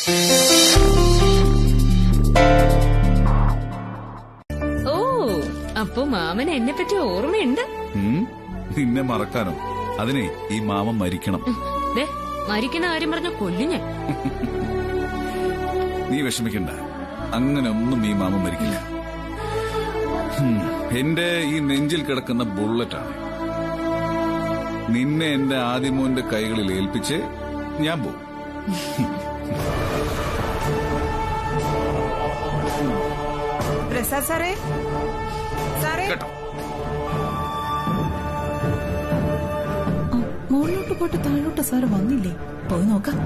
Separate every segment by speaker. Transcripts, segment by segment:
Speaker 1: ഓ, അപ്പൊ മാമന് എന്നെ പറ്റി ഓർമ്മയുണ്ട്.
Speaker 2: നിന്നെ മറക്കാനോ? അതിനെ ഈ മാമൻ മരിക്കണം.
Speaker 1: മരിക്കുന്ന കാര്യം പറഞ്ഞ കൊല്ലു ഞാൻ.
Speaker 2: നീ വിഷമിക്കണ്ട, അങ്ങനെ ഒന്നും ഈ മാമൻ മരിക്കില്ല. എന്റെ ഈ നെഞ്ചിൽ കിടക്കുന്ന ബുള്ളറ്റാണ്. നിന്നെ എന്റെ ആദിമോന്റെ കൈകളിൽ ഏൽപ്പിച്ച് ഞാൻ പോവും.
Speaker 3: പ്രസാദ് സാറേ, സാറേ
Speaker 2: കേട്ടോ,
Speaker 3: മുകളിലോട്ട് പോയിട്ട് താഴോട്ട് സാറ് വന്നില്ലേ? പോയി നോക്കാം.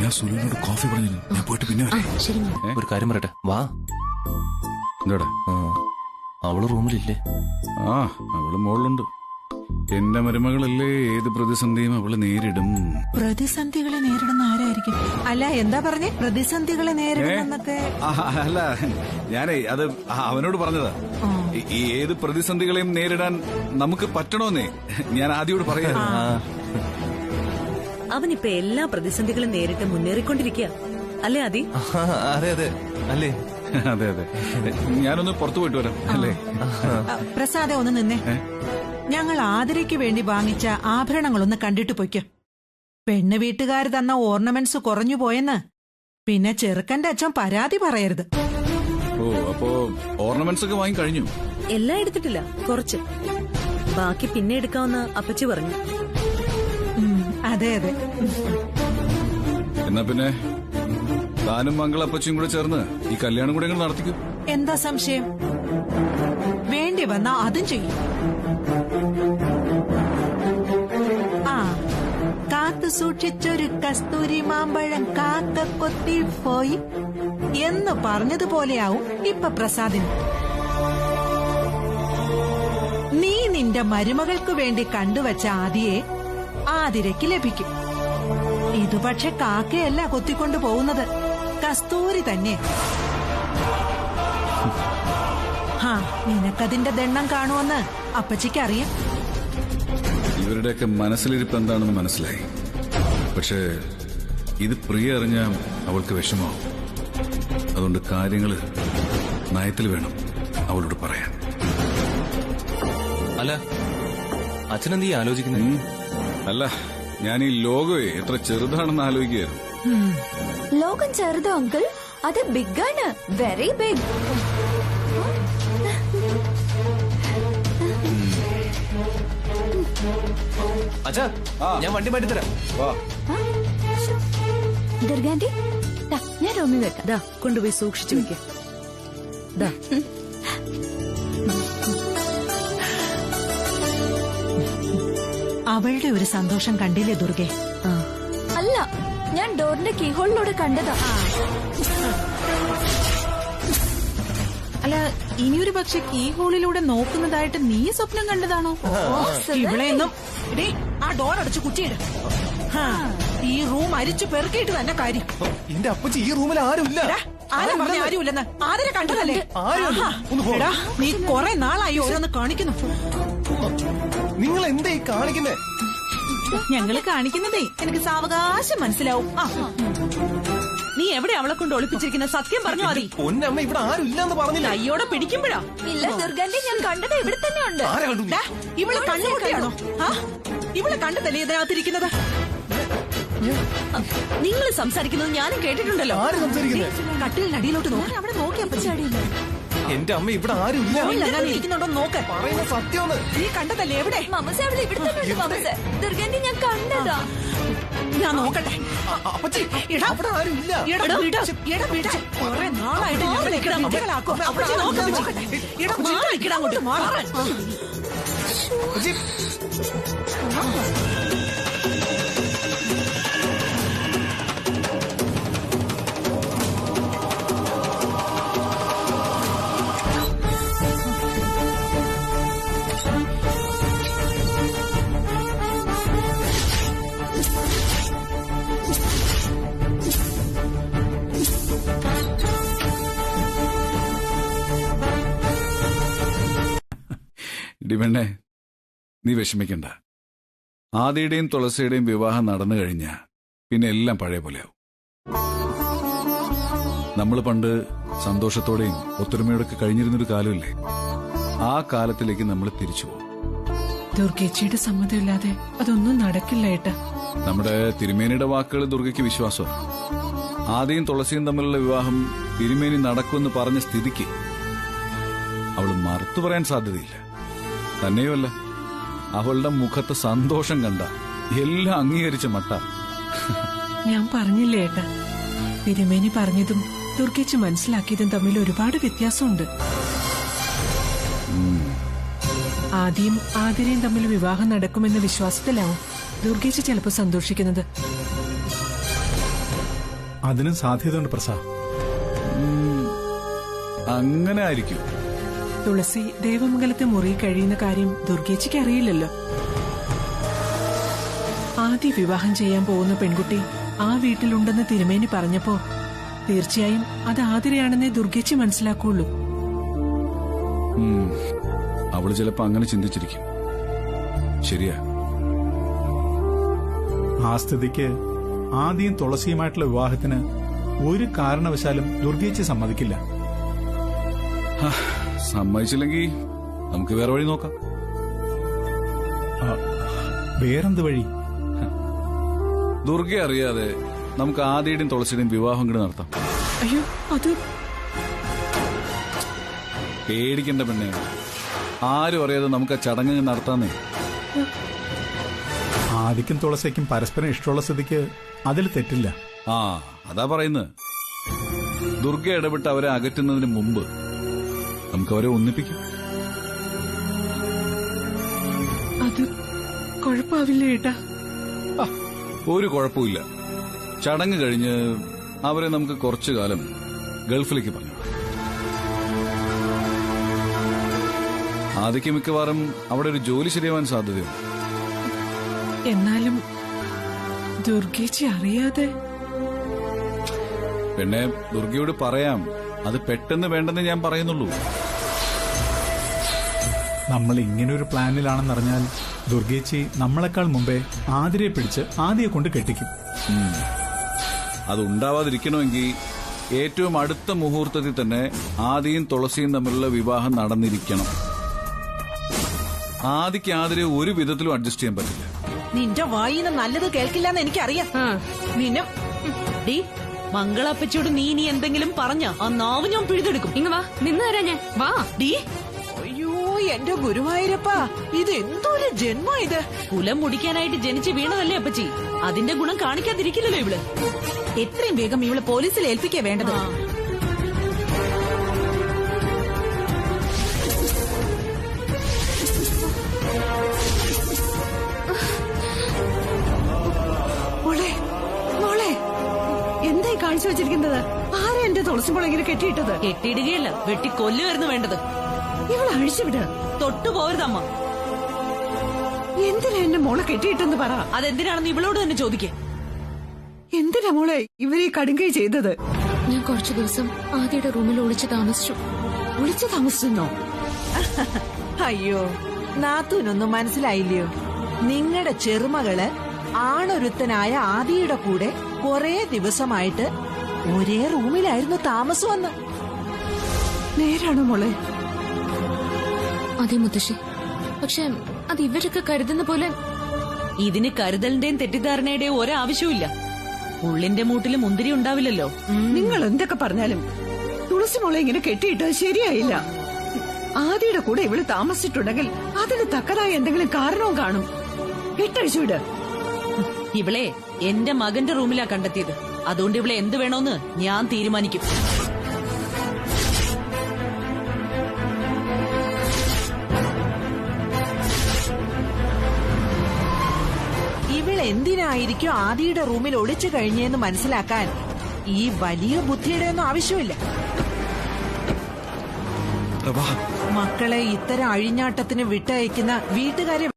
Speaker 2: ഞാൻ സുലുവിനോട് കോഫി പറഞ്ഞു. ഞാൻ പോയിട്ട് പിന്നെ വരാം.
Speaker 4: ഒരു കാര്യം പറയട്ടെ, വാ.
Speaker 2: എന്താടാ?
Speaker 4: അവള് റൂമിലില്ലേ?
Speaker 2: ആ, അവള് മുകളിലുണ്ട്. എന്റെ മരുമകളല്ലേ, ഏത് പ്രതിസന്ധിയും അവള് നേരിടും.
Speaker 3: പ്രതിസന്ധികളെ നേരിടുന്ന ആരായിരിക്കും? അല്ല, എന്താ പറഞ്ഞേ? പ്രതിസന്ധികളെ നേരിടുന്നൊക്കെ?
Speaker 2: അല്ല, ഞാനേ അത് അവനോട് പറഞ്ഞതാ. ഈ ഏത് പ്രതിസന്ധികളെയും നേരിടാൻ നമുക്ക് പറ്റണോന്നേ ഞാൻ ആദ്യോട് പറയാ.
Speaker 5: അവനിപ്പോ എല്ലാ പ്രതിസന്ധികളും നേരിട്ട് മുന്നേറിക്കൊണ്ടിരിക്കുക അല്ലേ ആദി?
Speaker 4: അതെ അതെ, അല്ലേ?
Speaker 2: അതെ അതെ. ഞാനൊന്ന് പുറത്തു പോയിട്ട് വരാം. അല്ലേ?
Speaker 3: പ്രസാദെ, ഒന്ന് നിന്നേ. ഞങ്ങൾ ആതിരയ്ക്ക് വേണ്ടി വാങ്ങിച്ച ആഭരണങ്ങളൊന്ന് കണ്ടിട്ട് പൊയ്ക്കോ. പെണ്ണ് വീട്ടുകാർ തന്ന ഓർണമെന്റ്സ് കുറഞ്ഞു പോയെന്ന് പിന്നെ ചെറുക്കന്റെ അച്ഛൻ പരാതി പറയരുത്.
Speaker 2: ഓ, അപ്പോ ഓർണമെന്റ്സ് ഒക്കെ വാങ്ങി കഴിഞ്ഞു?
Speaker 5: എല്ലാം എടുത്തിട്ടില്ല, കുറച്ച്. ബാക്കി പിന്നെ എടുക്കാമെന്ന് അപ്പച്ചി പറഞ്ഞു.
Speaker 3: അതെ അതെ.
Speaker 2: എന്നാ പിന്നെ താനും മംഗളപ്പച്ചയും കൂടെ ചേർന്ന് ഈ കല്യാണം കൂടെ എങ്ങനെ നടത്തിക്കും?
Speaker 3: എന്താ സംശയം? വേണ്ടി വന്നാ അതും ചെയ്യും. ആ, കാത്തു സൂക്ഷിച്ചൊരു കസ്തൂരി മാമ്പഴം കാക്ക കൊത്തി പോയി എന്ന് പറഞ്ഞതുപോലെയാവും ഇപ്പൊ പ്രസാദിന്. നീ നിന്റെ മരുമകൾക്ക് വേണ്ടി കണ്ടുവച്ച ആദിയെ ആതിരയ്ക്ക് ലഭിക്കും. ഇത് പക്ഷെ കാക്കയല്ല കൊത്തിക്കൊണ്ടു പോകുന്നത്, കസ്തൂരി തന്നെ. നിനക്കതിന്റെ ദണ്ണം കാണുമെന്ന് അപ്പച്ചിക്ക് അറിയാം.
Speaker 2: ഇവരുടെയൊക്കെ മനസ്സിലിരിപ്പ് എന്താണെന്ന് മനസ്സിലായി. പക്ഷേ ഇത് പ്രിയ അറിഞ്ഞ അവൾക്ക് വിഷമാവും. അതുകൊണ്ട് കാര്യങ്ങള് നയത്തിൽ വേണം അവളോട് പറയാൻ.
Speaker 4: അല്ല, അച്ഛനെന്തീ ആലോചിക്കുന്നത്?
Speaker 2: അല്ല, ഞാൻ ഈ ലോകമേ എത്ര ചെറുതാണെന്ന് ആലോചിക്കുകയായിരുന്നു.
Speaker 6: ലോകം ചെറുതോ അങ്കിൾ? അത് ബിഗ് ആണ്, വെരി ബിഗ്.
Speaker 4: അച്ഛാ, ഞാൻ വണ്ടി മാറ്റി തരാം.
Speaker 6: ദുർഗാന്റി, ഞാൻ റൂമിൽ വെക്കാം.
Speaker 5: ദാ കൊണ്ടുപോയി സൂക്ഷിച്ചു വെക്ക.
Speaker 3: അവളുടെ ഒരു സന്തോഷം കണ്ടില്ലേ ദുർഗെ?
Speaker 6: അല്ല, ഞാൻ ഡോറിന്റെ കീഹോളിലൂടെ കണ്ടതാ.
Speaker 7: അല്ല, ഇനിയൊരു പക്ഷെ കീ ഹോളിലൂടെ നോക്കുന്നതായിട്ട് നീ സ്വപ്നം കണ്ടതാണോ?
Speaker 3: ഇവിടെയൊന്നും ആ ഡോർ അടച്ച് കുറ്റിയിട്. ഈ റൂം അരിച്ചു പെറുക്കിയിട്ട് തന്നെ കാര്യം.
Speaker 4: എന്റെ അപ്പച്ചി, ഈ റൂമിൽ ആരുമില്ല.
Speaker 3: ആരാ പറഞ്ഞ ആരുമില്ലെന്ന്? ആതിരെ കണ്ടതല്ലേ? എടാ, നീ കൊറേ നാളായി ഓരോന്ന് കാണിക്കുന്നു.
Speaker 4: നിങ്ങൾ എന്താ ഈ കാണിക്കുന്നേ?
Speaker 7: ഞങ്ങള് കാണിക്കുന്നതേ എനിക്ക് സാവകാശം മനസ്സിലാവും. നീ എവിടെ അവളെ കൊണ്ട് ഒളിപ്പിച്ചിരിക്കുന്ന? സത്യം പറഞ്ഞോ മതി.
Speaker 4: പൊന്നമ്മ, ഇവിടെ ആരും ഇല്ലെന്ന് പറഞ്ഞില്ല.
Speaker 7: കയ്യോടെ പിടിക്കുമ്പോഴാ?
Speaker 6: ഇല്ല ദുർഗാന്റി, ഞാൻ കണ്ടത് ഇവിടെ തന്നെ ഉണ്ട്.
Speaker 3: ഇവള് കണ്ണുകൂട്ടിയാണോ? ഇവള് കണ്ടതല്ലേ ഇതിനകത്തിരിക്കുന്നത്?
Speaker 5: നിങ്ങൾ സംസാരിക്കുന്നത് ഞാനും കേട്ടിട്ടുണ്ടല്ലോ.
Speaker 4: ആര് സംസാരിക്കുന്നേ?
Speaker 3: കട്ടിലിനടിയിലോട്ട് നോക്കി. അവിടെ നോക്കിയപ്പോ ചാടിയില്ല.
Speaker 4: എന്റെ അമ്മ, ഇവിടെ ആരും ഇല്ല.
Speaker 3: ഇരിക്കുന്നുണ്ടോ നോക്ക്.
Speaker 4: പറയുന്ന സത്യം
Speaker 3: നീ കണ്ടതല്ലേ? എവിടെ?
Speaker 6: മമസ അവിടെ ഇവിടെ തന്നെ ഉണ്ട്. മമസ, ദുർഗാന്റി, ഞാൻ കണ്ടതാ.
Speaker 3: ഞാൻ നോക്കട്ടെ.
Speaker 4: അപ്പച്ചി,
Speaker 3: എടാ,
Speaker 4: അവിടെ ആരും ഇല്ല.
Speaker 3: എടാ വിട. എടാ വിട. കൊറേ നാളായിട്ട് ഞങ്ങളെ വിദ്യകളാക്കും. അപ്പച്ചി നോക്കട്ടെ. എടാ മാറിക്കിടാ, അങ്ങോട്ട് മാറാൻ.
Speaker 2: ഡിമണ്ണെ, നീ വിഷമിക്കണ്ട. ആദിയുടെയും തുളസിയുടെയും വിവാഹം നടന്നു കഴിഞ്ഞാ പിന്നെ എല്ലാം പഴയ പോലെയാവും. നമ്മൾ പണ്ട് സന്തോഷത്തോടെയും ഒത്തൊരുമയോടൊക്കെ കഴിഞ്ഞിരുന്നൊരു കാലമില്ലേ, ആ കാലത്തിലേക്ക് നമ്മൾ തിരിച്ചു പോകും.
Speaker 8: ദുർഗേച്ചിയുടെ സമ്മതമില്ലാതെ അതൊന്നും നടക്കില്ല ഏട്ടാ.
Speaker 2: നമ്മുടെ തിരുമേനിയുടെ വാക്കുകൾ ദുർഗയ്ക്ക് വിശ്വാസം. ആദ്യം തുളസിയും തമ്മിലുള്ള വിവാഹം തിരുമേനി നടക്കുമെന്ന് പറഞ്ഞ സ്ഥിതിക്ക് അവൾ മറുത്തു പറയാൻ സാധ്യതയില്ല. തന്നെയുമല്ല, അവളുടെ മുഖത്ത് സന്തോഷം കണ്ട എല്ലാം അംഗീകരിച്ച മട്ട.
Speaker 8: ഞാൻ പറഞ്ഞില്ലേ ഏട്ടാ, തിരുമേനി പറഞ്ഞതും ദുർഗേച്ചി മനസ്സിലാക്കിയതും തമ്മിൽ ഒരുപാട് വ്യത്യാസമുണ്ട്. ആദ്യം ആതിരയും തമ്മിൽ വിവാഹം നടക്കുമെന്ന വിശ്വാസത്തിലാവും ദുർഗേച്ചി ചിലപ്പോൾ സന്തോഷിക്കുന്നത്.
Speaker 9: അതിനും സാധ്യതയുണ്ട് പ്രസാദ്.
Speaker 2: അങ്ങനെ ആയിരിക്കും.
Speaker 8: തുളസി ദേവമംഗലത്തെ മുറി കഴിയുന്ന കാര്യം ദുർഗേച്ചിക്ക് അറിയില്ലല്ലോ. ആദ്യ വിവാഹം ചെയ്യാൻ പോകുന്ന പെൺകുട്ടി ആ വീട്ടിലുണ്ടെന്ന് തിരുമേനി പറഞ്ഞപ്പോ തീർച്ചയായും അത് ആതിരയാണെന്നേ ദുർഗേച്ചി മനസ്സിലാക്കുള്ളൂ.
Speaker 2: അവള് ചിലപ്പോ അങ്ങനെ ചിന്തിച്ചിരിക്കും. ശരിയാ.
Speaker 9: ആ സ്ഥിതിക്ക് ആദ്യം തുളസിയുമായിട്ടുള്ള വിവാഹത്തിന് ഒരു കാരണവശാലും ദുർഗേച്ചി സമ്മതിക്കില്ല.
Speaker 2: സമ്മതിച്ചില്ലെങ്കിൽ നമുക്ക് വേറെ വഴി നോക്കാം.
Speaker 9: വേറെന്ത് വഴി?
Speaker 2: ദുർഗയെ അറിയാതെ നമുക്ക് ആദ്യയുടെയും തുളസിയുടെയും വിവാഹം കൂടി നടത്താം.
Speaker 8: അയ്യോ, അത്
Speaker 2: പേടിക്കണ്ട പെണ്ണെ, ആരും അറിയാതെ നമുക്ക് ആ ചടങ്ങ് നടത്താന്നേ.
Speaker 9: ആദിക്കും തുളസിക്കും പരസ്പരം ഇഷ്ടമുള്ള സ്ഥിതിക്ക് അതിൽ തെറ്റില്ല.
Speaker 2: ആ, അതാ പറയുന്നത്. ദുർഗ ഇടപെട്ട് അവരെ അകറ്റുന്നതിന് മുമ്പ് നമുക്ക് അവരെ ഒന്നിപ്പിക്കും.
Speaker 8: അത് കുഴപ്പമാവില്ല ഏട്ടാ.
Speaker 2: ഒരു കുഴപ്പമില്ല. ചടങ്ങ് കഴിഞ്ഞ് അവരെ നമുക്ക് കുറച്ചു കാലം ഗൾഫിലേക്ക് പറഞ്ഞു. ആദ്യക്ക് മിക്കവാറും അവിടെ ഒരു ജോലി ശരിയാവാൻ സാധ്യതയുണ്ട്.
Speaker 8: എന്നാലും ദുർഗേച്ചി അറിയാതെ.
Speaker 2: പിന്നെ ദുർഗയോട് പറയാം, അത് പെട്ടെന്ന് വേണ്ടെന്ന് ഞാൻ പറയുന്നുള്ളൂ.
Speaker 9: നമ്മൾ ഇങ്ങനൊരു പ്ലാനിലാണെന്നറിഞ്ഞാൽ ദുർഗേച്ചി നമ്മളെക്കാൾ മുമ്പേ ആതിരയെ പിടിച്ച് ആദിയെ കൊണ്ട് കെട്ടിക്കും.
Speaker 2: അത് ഉണ്ടാവാതിരിക്കണമെങ്കിൽ ഏറ്റവും അടുത്ത മുഹൂർത്തത്തിൽ തന്നെ ആദിയും തുളസിയും തമ്മിലുള്ള വിവാഹം നടന്നിരിക്കണം. ആദിക്ക് ആതിരെ ഒരു വിധത്തിലും അഡ്ജസ്റ്റ് ചെയ്യാൻ പറ്റില്ല.
Speaker 3: നിന്റെ വായിന്ന് നല്ലത് കേൾക്കില്ലെന്ന് എനിക്കറിയാം. നിന്നെ
Speaker 7: ഡീ, മംഗളാപ്പച്ചിയോട് നീ എന്തെങ്കിലും പറഞ്ഞ ആ നാവ് ഞാൻ പിഴുതെടുക്കും.
Speaker 1: ഇങ്ങ വാ, നിന്ന് തരാം ഞാൻ. വാ.
Speaker 7: ഡീ,
Speaker 3: അയ്യോ എന്റെ ഗുരുവായൂരപ്പാ, ഇത് എന്തൊരു ജന്മം ഇത്.
Speaker 7: കുലം മുടിക്കാനായിട്ട് ജനിച്ച് വീണതല്ലേ അപ്പച്ചി, അതിന്റെ ഗുണം കാണിക്കാതിരിക്കില്ലല്ലോ ഇവള്.
Speaker 3: എത്രയും വേഗം ഇവള് പോലീസിൽ ഏൽപ്പിക്കേ വേണ്ടത്. മോളെ, മോളെ, എന്തായി കാണിച്ചു വെച്ചിരിക്കുന്നത്? ആരാ എന്റെ തുളസിമോളെ ഇങ്ങനെ കെട്ടിയിട്ടത്?
Speaker 7: കെട്ടിയിടുകയല്ല, വെട്ടിക്കൊല്ലുമായിരുന്നു വേണ്ടത്.
Speaker 3: ഇവളെ അഴിച്ചുവിട്.
Speaker 7: തൊട്ടു പോരുതമ്മ.
Speaker 3: എന്തിനാ എന്റെ മോളെ കെട്ടിയിട്ടെന്ന് പറ.
Speaker 7: അതെന്തിനാണെന്ന് ഇവളോട് തന്നെ ചോദിക്കേ.
Speaker 3: എന്തിനാ മോളെ ഇവരെ കടുങ്കൈ ചെയ്തത്?
Speaker 1: ഞാൻ കുറച്ചു ദിവസം ആദ്യയുടെ റൂമിൽ ഒളിച്ചു താമസിച്ചു.
Speaker 3: ഒളിച്ചു താമസിച്ചെന്നോ? അയ്യോ, നാത്തൂനൊന്നും മനസ്സിലായില്ലയോ? നിങ്ങളുടെ ചെറുമകള് ആണൊരുത്തനായ ആദിയുടെ കൂടെ കുറെ ദിവസമായിട്ട് ഒരേ റൂമിലായിരുന്നു താമസമെന്ന്. നേരാണോ മോളെ?
Speaker 1: അതെ മുത്തശ്ശി, പക്ഷെ അത് ഇവരൊക്കെ കരുതുന്ന പോലെ.
Speaker 7: ഇതിന് കരുതലിന്റെയും തെറ്റിദ്ധാരണയുടെയും ഒരാവശ്യമില്ല. ഉള്ളിന്റെ മൂട്ടില് മുന്തിരി ഉണ്ടാവില്ലല്ലോ.
Speaker 3: നിങ്ങൾ എന്തൊക്കെ പറഞ്ഞാലും തുളസി മോളെ ഇങ്ങനെ കെട്ടിയിട്ട് ശരിയായില്ല. ആദിയുടെ കൂടെ ഇവള് താമസിച്ചിട്ടുണ്ടെങ്കിൽ അതിന് തക്കതായ എന്തെങ്കിലും കാരണവും കാണും. കെട്ടഴിച്ചുവിട്.
Speaker 7: ഇവളെ എന്റെ മകന്റെ റൂമിലാ കണ്ടെത്തിയത്. അതുകൊണ്ട് ഇവളെ എന്ത് വേണോന്ന് ഞാൻ തീരുമാനിക്കും.
Speaker 3: എന്തിനായിരിക്കും ആദിയുടെ റൂമിൽ ഒളിച്ചു കഴിഞ്ഞെന്ന് മനസ്സിലാക്കാൻ ഈ വലിയ ബുദ്ധിയുടെ ഒന്നും ആവശ്യമില്ല. മക്കളെ ഇത്തരം അഴിഞ്ഞാട്ടത്തിന് വിട്ടയക്കുന്ന വീട്ടുകാരെ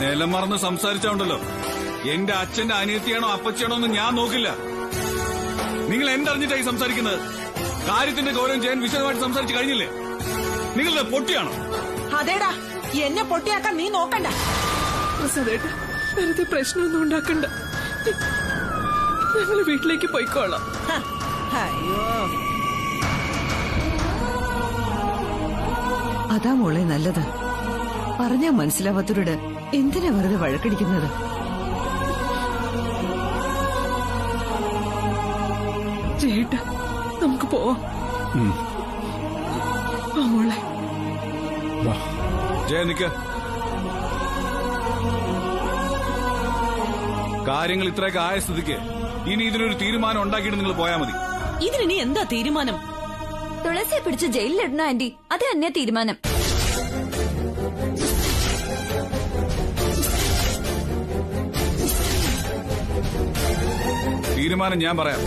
Speaker 2: നിലം മറന്ന് സംസാരിച്ചോണ്ടല്ലോ. എന്റെ അച്ഛന്റെ അനിയത്തിയാണോ അപ്പച്ചിയാണോ എന്ന് ഞാൻ നോക്കില്ല. നിങ്ങൾ എന്തറിഞ്ഞിട്ടായി സംസാരിക്കുന്നത്? കാര്യത്തിന്റെ ഗൗരവം ചെയ്യാൻ വിശദമായിട്ട് സംസാരിച്ചു കഴിഞ്ഞില്ലേ? നിങ്ങളുടെ പൊട്ടിയാണോ?
Speaker 3: അതേടാ, എന്നെ പൊട്ടിയാക്കാൻ നീ നോക്കണ്ട.
Speaker 8: പ്രസാദേട്ട വെറുതെ പ്രശ്നമൊന്നും ഉണ്ടാക്കണ്ട. ഞങ്ങള് വീട്ടിലേക്ക് പോയിക്കോളാം.
Speaker 3: അയ്യോ,
Speaker 10: അതാ മോളെ നല്ലത്. പറഞ്ഞാ മനസ്സിലാവാത്തവരോട് എന്തിനാ വെറുതെ വഴക്കടിക്കുന്നത്?
Speaker 8: ചേട്ടാ നമുക്ക് പോവാം. ആ മോളെ.
Speaker 2: ജയ നിക്ക. കാര്യങ്ങൾ ഇത്രയൊക്കെ ആയ സ്ഥിതിക്ക് ഇനി ഇതിനൊരു തീരുമാനം ഉണ്ടാക്കിയിട്ട് നിങ്ങൾ പോയാൽ മതി.
Speaker 7: ഇതിനി എന്താ തീരുമാനം?
Speaker 6: തുളസിയെ പിടിച്ച് ജയിലിലിടണോ ആന്റി? അത് തന്നെ തീരുമാനം.
Speaker 2: തീരുമാനം ഞാൻ പറയാം.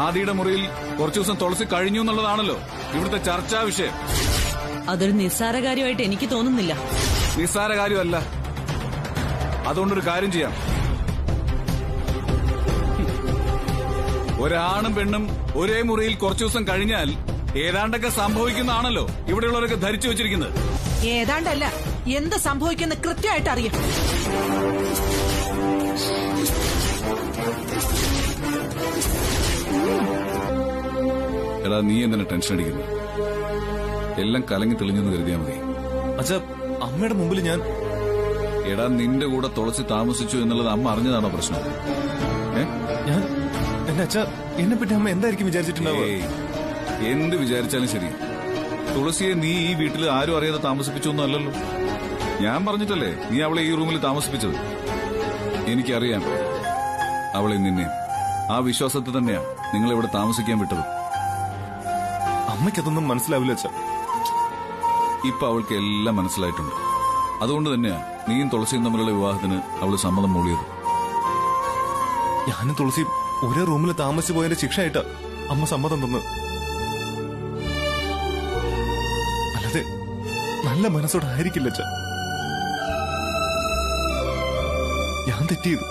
Speaker 2: ആദിയുടെ മുറിയിൽ കുറച്ചു ദിവസം തുളസി കഴിഞ്ഞു എന്നുള്ളതാണല്ലോ ഇവിടുത്തെ ചർച്ചാ വിഷയം.
Speaker 7: അതൊരു നിസ്സാര കാര്യമായിട്ട് എനിക്ക് തോന്നുന്നില്ല.
Speaker 2: നിസ്സാര കാര്യമല്ല. അതുകൊണ്ടൊരു കാര്യം ചെയ്യാം. ഒരാണും പെണ്ണും ഒരേ മുറിയിൽ കുറച്ചു ദിവസം കഴിഞ്ഞാൽ ഏതാണ്ടൊക്കെ സംഭവിക്കുന്നതാണല്ലോ ഇവിടെയുള്ളവരൊക്കെ ധരിച്ചു വെച്ചിരിക്കുന്നത്.
Speaker 3: ഏതാണ്ടല്ല, എന്ത് സംഭവിക്കുന്ന കൃത്യമായിട്ട് അറിയാം.
Speaker 2: എടാ, നീ എന്തിനാ ടെൻഷൻ അടിക്കുന്നത്? എല്ലാം കലങ്ങി തെളിഞ്ഞെന്ന് കരുതിയാ മതി.
Speaker 4: അച്ഛാ, അമ്മയുടെ മുമ്പിൽ ഞാൻ
Speaker 2: എടാ, നിന്റെ കൂടെ തുളസി താമസിച്ചു എന്നുള്ളത് അമ്മ അറിഞ്ഞതാണോ പ്രശ്നം?
Speaker 4: ഞാൻ എന്റെ അച്ഛാ, എന്നെ പറ്റി അമ്മ എന്തായിരിക്കും വിചാരിച്ചിട്ടുണ്ടാവുക?
Speaker 2: എന്ത് വിചാരിച്ചാലും ശരി, തുളസിയെ നീ ഈ വീട്ടിൽ ആരും അറിയാതെ താമസിപ്പിച്ചൊന്നും അല്ലല്ലോ. ഞാൻ പറഞ്ഞിട്ടല്ലേ നീ അവളെ ഈ റൂമിൽ താമസിപ്പിച്ചത്. എനിക്കറിയാം അവളെ നിന്നെ. ആ വിശ്വാസത്തിൽ തന്നെയാ നിങ്ങൾ ഇവിടെ താമസിക്കാൻ വിട്ടത്.
Speaker 4: അമ്മയ്ക്കതൊന്നും മനസ്സിലാവില്ല അച്ഛാ.
Speaker 2: ഇപ്പൊ അവൾക്ക് എല്ലാം മനസ്സിലായിട്ടുണ്ട്. അതുകൊണ്ട് തന്നെയാ നീയും തുളസിയും തമ്മിലുള്ള വിവാഹത്തിന് അവള് സമ്മതം മൂളിയത്.
Speaker 4: ഞാനും തുളസി ഒരേ റൂമിൽ താമസിച്ചു പോയതിന്റെ ശിക്ഷയായിട്ടാ അമ്മ സമ്മതം തന്നത്. അല്ലാതെ നല്ല മനസ്സോടെ ആയിരിക്കില്ല അച്ഛാ. ഞാൻ തെറ്റിയത്.